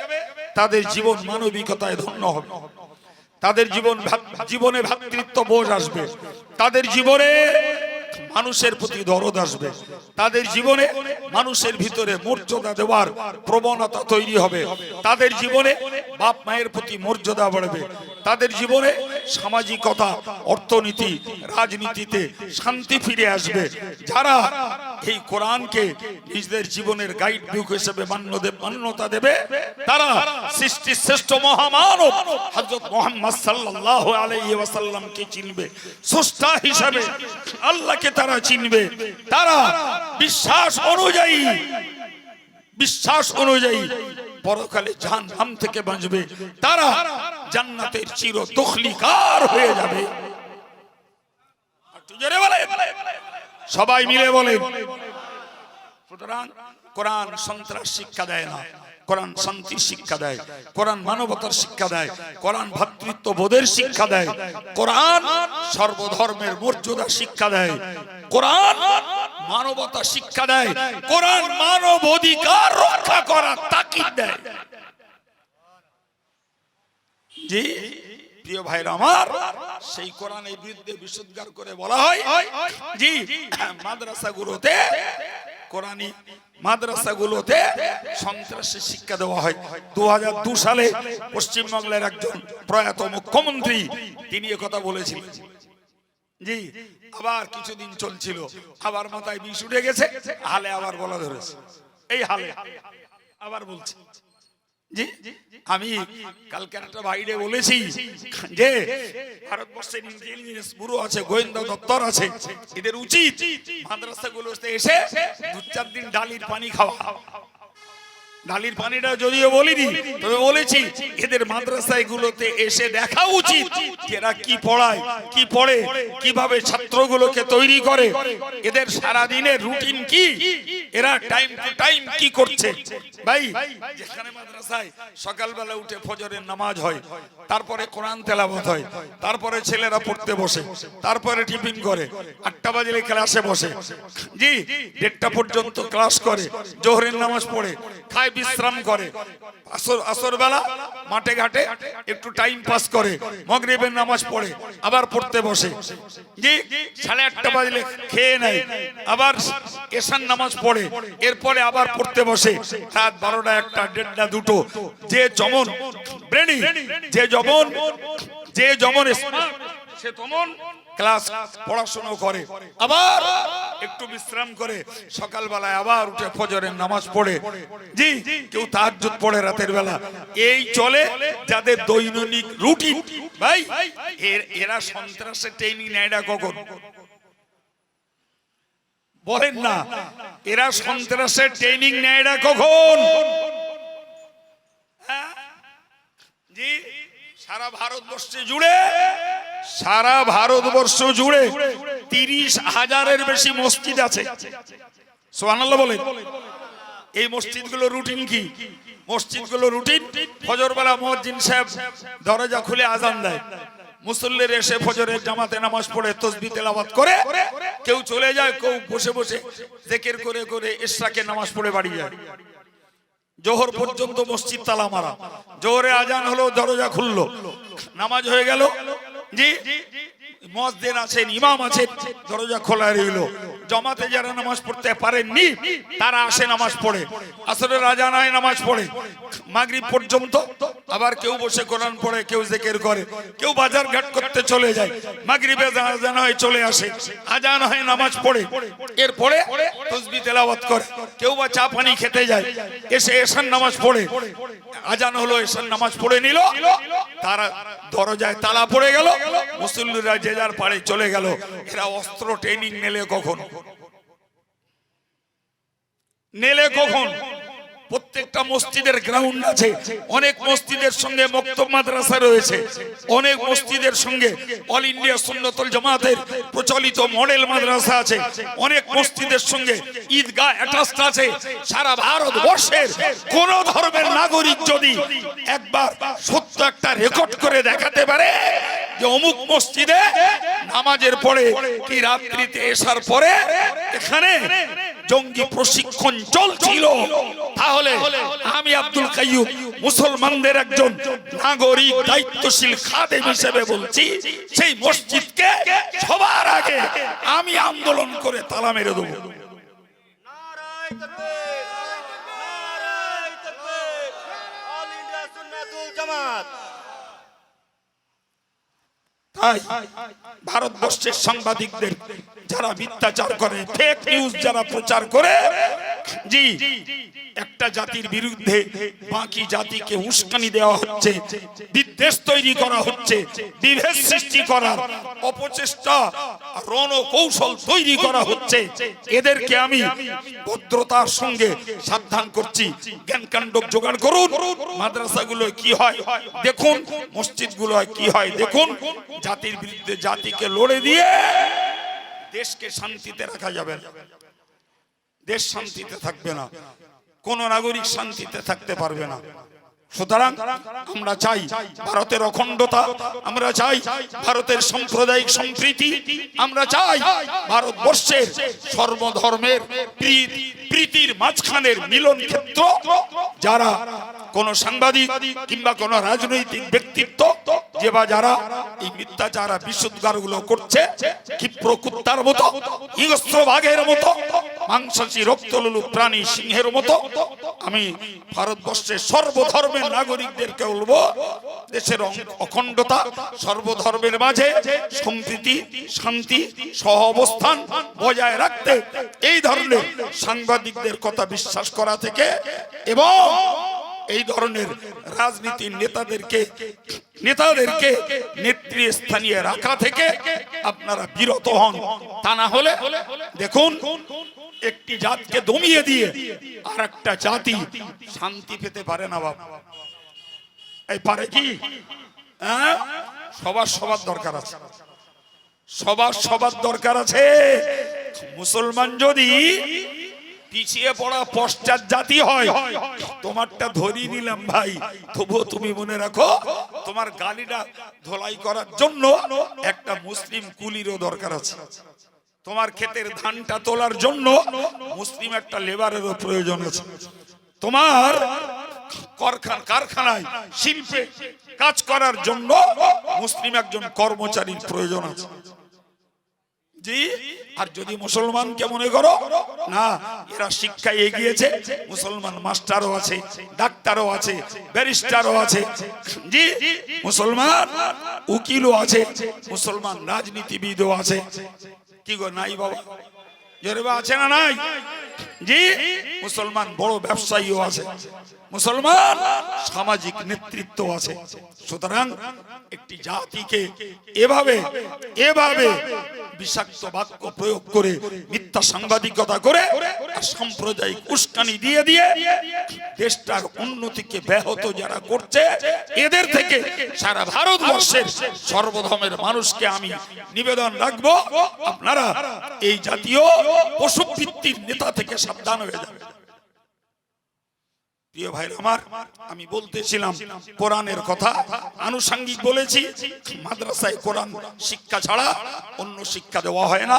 তাদের জীবন মানবিকতায় ধন্য হবে, তাদের জীবনে ভ্রাতৃত্ব বোধ আসবে, তাদের জীবনে মানুষের প্রতি দরদ আসবে, তাদের জীবনে মানুষের ভিতরে মর্যাদা দেওয়ার প্রবণতা তৈরি হবে, তাদের জীবনে বাপ মায়ের প্রতি মর্যাদা বাড়বে, তাদের জীবনে সামাজিকতা, অর্থনীতি, রাজনীতিতে শান্তি ফিরে আসবে। যারা এই কোরআনকে নিজেদের জীবনের গাইড বুক হিসেবে মান্যতা দেবে, তারা সৃষ্টির শ্রেষ্ঠ মহামানব হযরত মুহাম্মদ সাল্লাল্লাহু আলাইহি ওয়াসাল্লামকে চিনবে, স্রষ্টা হিসাবে আল্লাহকে তারা চিনবে। তারা বিশ্বাস অনুযায়ী পরকালে জাহান্নাম থেকে বাঁচবে, তারা জান্নাতের চির দখলিকার হয়ে যাবে। সবাই মিলে বলেন। সুতরাং কোরআন সন্ত্রাস শিক্ষা দেয় না, কোরআন শান্তির শিক্ষা দেয়, কোরআন মানবতার শিক্ষা দেয়, কোরআন ভ্রাতৃত্ববোধের শিক্ষা দেয়, কোরআন সর্বধর্মের মর্যাদা শিক্ষা দেয়, কোরআন মানবতা শিক্ষা দেয়, কোরআন মানব অধিকার রক্ষা করার তাকিদ দেয়। জি প্রিয় ভাইরা আমার, সেই কোরআনের বিরুদ্ধে বিশুদ্ধার করে বলা হয় জি মাদ্রাসাগুলোতে, কোরআনী মাদ্রাসাগুলোতে সন্ত্রাসের শিক্ষা দেওয়া হয়। 2002 সালে পশ্চিমবাংলার একজন প্রয়াত মুখ্যমন্ত্রী তিনি কথা বলেছিলেন। জি আবার কিছুদিন চলছিল, আবার মাথায় বিষ উঠে গেছে, হালে আবার বলা ধরেছে, এই হালে আবার বলছে। জি আমি কালকে একটা বাইরে বলেছি যে ভারতবর্ষের ইন্টেলিজেন্স ব্যুরো আছে, গোয়েন্দা দপ্তর আছে, এদের উচিত মাদ্রাসাগুলোতে এসে 2-4 দিন ডালির পানি খাওয়া। ডালির পানিটা যদিও বলিনি, তবে বলেছি এদের মাদ্রাসাগুলোতে এসে দেখা উচিত এরা কি পড়ায়, কি পড়ে, কিভাবে ছাত্রগুলোকে তৈরি করে, এদের সারা দিনের রুটিন কি, এরা টাইম টু টাইম কি করছে। ভাই যেখানে মাদ্রাসায় সকালবেলা উঠে ফজরের নামাজ হয়, তারপরে কোরআন তেলাওয়াত হয়, তারপরে ছেলেরা পড়তে বসে, তারপরে টিফিন করে, 8টা বাজলে ক্লাসে বসে, জি 1:30 পর্যন্ত ক্লাস করে, জোহরের নামাজ পড়ে, খায়, বিশ্রাম করে, আসর বেলা মাঠে ঘাটে একটু টাইম পাস করে, মাগরিবের নামাজ পড়ে, আবার পড়তে বসে, জি 8:30 বাজলে খেয়ে নেয়, আবার এশার নামাজ পড়ে, এরপরে আবার পড়তে বসে রাত 12টা, 1টা, 1:30, 2টো। যে যেমন ব্রেনি, যে যেমন স্মার্ট, সে তেমন ক্লাস পড়াশোনা করে, আবার একটু বিশ্রাম করে, সকালবেলায় আবার উঠে ফজরের নামাজ পড়ে, জি কেউ তাহাজ্জুদ পড়ে রাতের বেলা। এই চলে যাদের দৈনিক রুটিন। ভাই এরা সন্ত্রাসের ট্রেনিং নেয় না কখন? বলেন না, এরা সন্ত্রাসের ট্রেনিং নেয় না কখন? জি সারা ভারতবর্ষ জুড়ে 30,000-এর বেশি মসজিদ আছে। সুবহানাল্লাহ বলেন। এই মসজিদগুলো রুটিন কি? মসজিদগুলো রুটিন, ফজর বেলা মুয়াজ্জিন সাহেব দরজা খুলে আজান দেয়, মুসল্লিরা এসে ফজরের জামাতে নামাজ পড়ে তাসবিহ তেলাওয়াত করে, কেউ চলে যায়, কেউ বসে বসে জিকির করে করে ইশরাকে নামাজ পড়ে বাড়ি যায়। জোহর পর্যন্ত মসজিদ তালা মারা, জোহরে আজান হলো, দরজা খুললো, নামাজ হয়ে গেল, জি মুয়াজ্জিন আছেন, ইমাম আছেন, দরজা খোলা রইল। জামাতে যারা নামাজ পড়তে পারেননি তারা আসে নামাজ পড়ে, আসরের আজান হয় নামাজ পড়ে, মাগরিব পর্যন্ত আবার কেউ বসে কোরআন পড়ে, কেউ জিকির করে, কেউ বাজার ঘাট করতে চলে যায়, মাগরিবে আজান হয় চলে আসে, আজান হয় নামাজ পড়ে, এরপরে তাসবিহ তেলাওয়াত করে, কেউ বা চা পানি খেতে যায়, এসে এশার নামাজ পড়ে, আজান হলো, এশার নামাজ পড়ে নিল, তারা দরজায় তালা পড়ে গেল, মুসল্লিরা যে যার পাড়ে চলে গেল। এরা অস্ত্র ট্রেনিং নেলে কখন? প্রত্যেকটা মসজিদের গ্রাউন্ড আছে, অনেক মসজিদের সঙ্গে মক্তব মাদ্রাসা রয়েছে, অনেক মসজিদের সঙ্গে অল ইন্ডিয়া সুন্নাতুল জামাতের প্রচলিত মডেল মাদ্রাসা আছে, অনেক মসজিদের সঙ্গে ঈদগাহ অ্যাটাচড আছে। সারা ভারতবর্ষের কোন ধর্মের নাগরিক যদি একবার সত্য একটা রেকর্ড করে দেখাতে পারে যে অমুক মসজিদে নামাজের পরে কি রাত্রিতে এসার পরে এখানে জঙ্গি প্রশিক্ষণ চলছিল, তাহলে আমি আব্দুল কাইয়ুম মুসলমানদের একজন নাগরিক দায়িত্বশীল খাদেম হিসেবে বলছি, সেই মসজিদকে সবার আগে আমি আন্দোলন করে তালা মেরে দেবো। তাই ভারতবর্ষের সাংবাদিকদের যারা মিথ্যাচার করে, ফেক নিউজ যারা প্রচার করে, জি একটা জাতির বিরুদ্ধে বাকি জাতিকে উস্কানি দেওয়া হচ্ছে, বিদ্বেষ তৈরি করা হচ্ছে, বিভেদ সৃষ্টি করার অপচেষ্টা, রণকৌশল তৈরি করা হচ্ছে, এদেরকে আমি ভদ্রতার সঙ্গে সাবধান করছি। জ্ঞানকাণ্ড জোগাড় করুন। মাদ্রাসাগুলো কি হয় দেখুন, মসজিদগুলো কি হয় দেখুন। জাতির বিরুদ্ধে জাতিকে লড়ে দিয়ে দেশকে শান্তিতে রাখা যাবে না, দেশ শান্তিতে থাকবে না, কোন নাগরিক শান্তিতে থাকতে পারবে না। সুতরাং আমরা চাই ভারতের অখণ্ডতা, আমরা চাই ভারতের সাম্প্রদায়িক সম্প্রীতি, আমরা চাই ভারতবর্ষের সর্বধর্মের প্রীতির মাঝখানের মিলন ক্ষেত্র। যারা কোন সাংবাদিক কিংবা কোন রাজনৈতিক ব্যক্তিত্ব যে বা যারা এই মিথ্যাচার বিশুদ্ধার গুলো করছে, ক্ষিপ্র কুত্তার মতো, হিংস্র বাঘের মতো, মাংসাশী রক্তলোলু প্রাণী সিংহের মতো, আমি ভারতবর্ষের সর্বধর্মের নাগরিকদেরকে বলবো, দেশের অখণ্ডতা, সর্বধর্মের মাঝে সম্প্রীতি, শান্তি, সহ অবস্থান বজায় রাখতে এই ধরনের সাংবাদিকদের কথা বিশ্বাস করা থেকে এবং এই ধরনের রাজনীতির নেতাদেরকে নেতৃস্থানীয় রাখা থেকে আপনারা বিরত হন। তা না হলে দেখুন, একটি জাতকে দমিয়ে দিয়ে আর একটা জাতি শান্তি পেতে পারে না। বাবা এই পারে কি? সবার দরকার আছে, সবার দরকার আছে। মুসলমান যদি পিছিয়ে পড়া পশ্চাৎ জাতি হয়, তোমারটা ধরিয়ে নিলাম ভাই, তবুও তুমি মনে রাখো তোমার গালিটা ধোলাই করার জন্য একটা মুসলিম কুলিরও দরকার আছে। তোমার ক্ষেতের ধানটা তোলার জন্য মুসলিম একটা লেবারেরও প্রয়োজন আছে। তোমার কারখানায় শিল্পে কাজ করার জন্য মুসলিম একজন কর্মচারীর প্রয়োজন আছে। জি, আর যদি মুসলমানকে মনে করো না এরা শিক্ষায় এগিয়েছে, মুসলমান মাস্টারও আছে, ডাক্তারও আছে, ব্যারিস্টারও আছে, জি মুসলমান উকিলও আছে, মুসলমান রাজনীতিবিদও আছে, কি গো নাই বাবা? জোরে আছে না নাই? জি, মুসলমান বড় ব্যবসায়ীও আছে, মুসলমান সামাজিক নেতৃত্ব আছে। সুতরাং একটি জাতিকে এভাবে বিষাক্ত বাক্য প্রয়োগ করে, মিথ্যা সাংবাদিকতা করে, সাম্প্রদায়িক উস্কানি দিয়ে দেশটার উন্নতিকে ব্যাহত যারা করছে, এদের থেকে সারা ভারতবর্ষের সর্বধর্মের মানুষকে আমি নিবেদন রাখবো, আপনারা এই জাতীয় পশুভিত্তির নেতা থেকে সাবধান হয়ে যাবে। প্রিয় ভাই আমার, আমি বলতেছিলাম কোরআনের কথা, আনুষঙ্গিক বলেছি। মাদ্রাসায় কোরআন শিক্ষা ছাড়া অন্য শিক্ষা দেওয়া হয় না,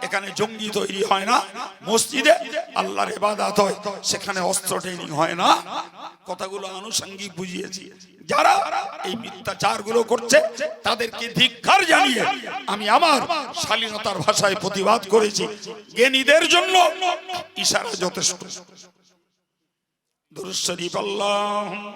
এখানে জঙ্গি তৈরি হয় না, মসজিদে আল্লাহর ইবাদত হয়, সেখানে অস্ত্র ট্রেনিং হয় না। কথাগুলো আনুষঙ্গিক বুঝিয়েছি। যারা এই মিথ্যাচার গুলো করছে তাদেরকে ধিক্কার জানিয়ে আমি আমার শালীনতার ভাষায় প্রতিবাদ করেছি। জ্ঞানীদের জন্য ইশারা যথেষ্ট। দুরূদ শরীফ আল্লাহুম্মা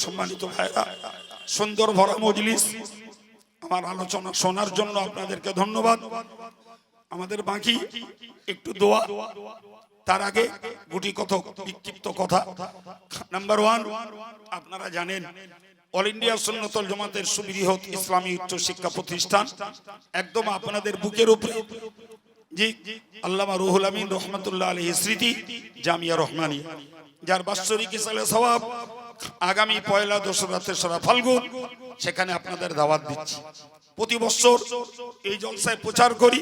সম্মানিত ভাইরা, সুন্দর ভরা মজলিস, আমার আলোচনা শোনার জন্য আপনাদেরকে ধন্যবাদ। আমাদের বাকি একটু দোয়া, তার আগে গুটি কথক বিক্ষিপ্ত কথা। নাম্বার 1, আপনারা জানেন অল ইন্ডিয়া সুন্নাতুল জামাতের সুবৃহৎ ইসলামী উচ্চ শিক্ষা প্রতিষ্ঠান একদম আপনাদের বুকের উপরে, জি আল্লামা রুহুল আমিন রহমাতুল্লাহ আলাইহির স্মৃতি জামিয়া রহমানিয়া, যার বাৎসরিক ইসালে সওয়াব আগামী 1লা 2রা 3রা ফাল্গুন, সেখানে আপনাদের দাওয়াত দিচ্ছি। প্রতি বছর এই জলসায় প্রচার করি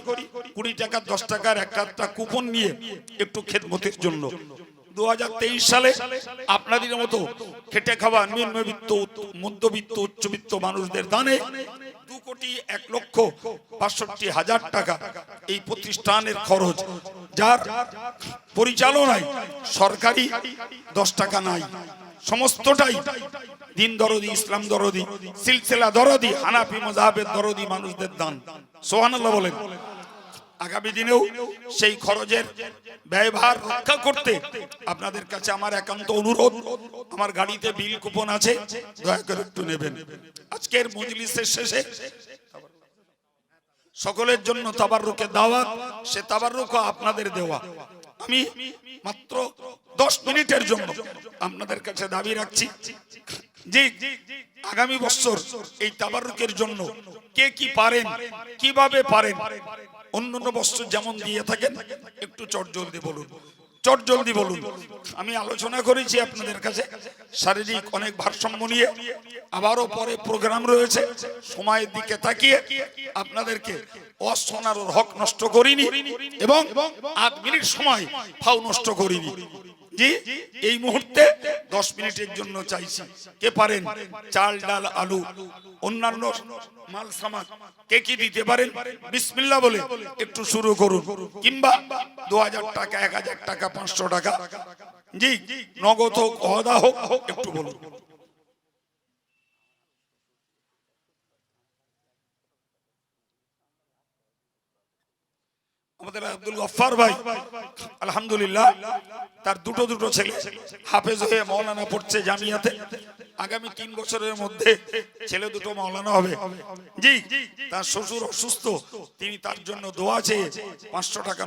20 টাকা 10 টাকার একটা কুপন নিয়ে একটু খেদমতের জন্য। 2023 সালে আপনাদের মতো খেটে খাওয়া নিম্নবিত্ত মধ্যবিত্ত উচ্চবিত্ত মানুষদের দানে 2,01,65,000 টাকা এই প্রতিষ্ঠানের খরচ, যার পরিচালনায় সরকারি 10 টাকা নাই, সমস্তটাই দিন দরদি, ইসলাম দরদি, সিলসিলা দরদি, হানাফি মাযহাবের দরদি মানুষদের দান। সুবহানাল্লাহ বলেন। আগামী দিনেও সেই খরচের ব্যয়ভার রক্ষা করতে আপনাদের কাছে আমার একান্ত অনুরোধ, আমার গাড়িতে বিল কুপন আছে, দয়া করে একটু নেবেন। আজকের মজলিসের শেষে সকলের জন্য তাবাররুকের দাওয়াত, সে তাবাররুকও আপনাদের দেওয়া। আমি মাত্র 10 মিনিটের জন্য আপনাদের কাছে দাবি রাখছি যে আগামী বছর এই তাবাররুকের জন্য কে কি পারেন, কিভাবে পারেন, অন্যান্য বছর যেমন দিয়ে থাকেন একটু চটজলদি বলুন, চটজলদি বলুন। আমি আলোচনা করেছি আপনাদের কাছে শারীরিক অনেক ভারসাম্য নিয়ে, আবারও পরে প্রোগ্রাম রয়েছে, সময়ের দিকে তাকিয়ে আপনাদেরকে অশোনার হক নষ্ট করিনি এবং 8 মিনিট সময় ফাও নষ্ট করিনি। জি, এই মুহূর্তে 10 মিনিটের জন্য চাইছি, কে পারেন চাল ডাল আলু অন্যান্য মাল সামান কে কি দিতে পারেন বিসমিল্লাহ বলে একটু শুরু করুন, কিংবা 2000 টাকা, 1000 টাকা, 500 টাকা, জি নগদ হোক অদা হোক, একটু বলুন। আমাদের আব্দুল গফফার ভাই আলহামদুলিল্লাহ তার দুটো ছেলে হাফেজ হয়ে মাওলানা পড়ছে জামিয়াতে। আগামী 3 বছরের মধ্যে ছেলে দুটো মাওলানা হবে। জি, তার শ্বশুর অসুস্থ, তিনি তার জন্য দোয়া চেয়ে 500 টাকা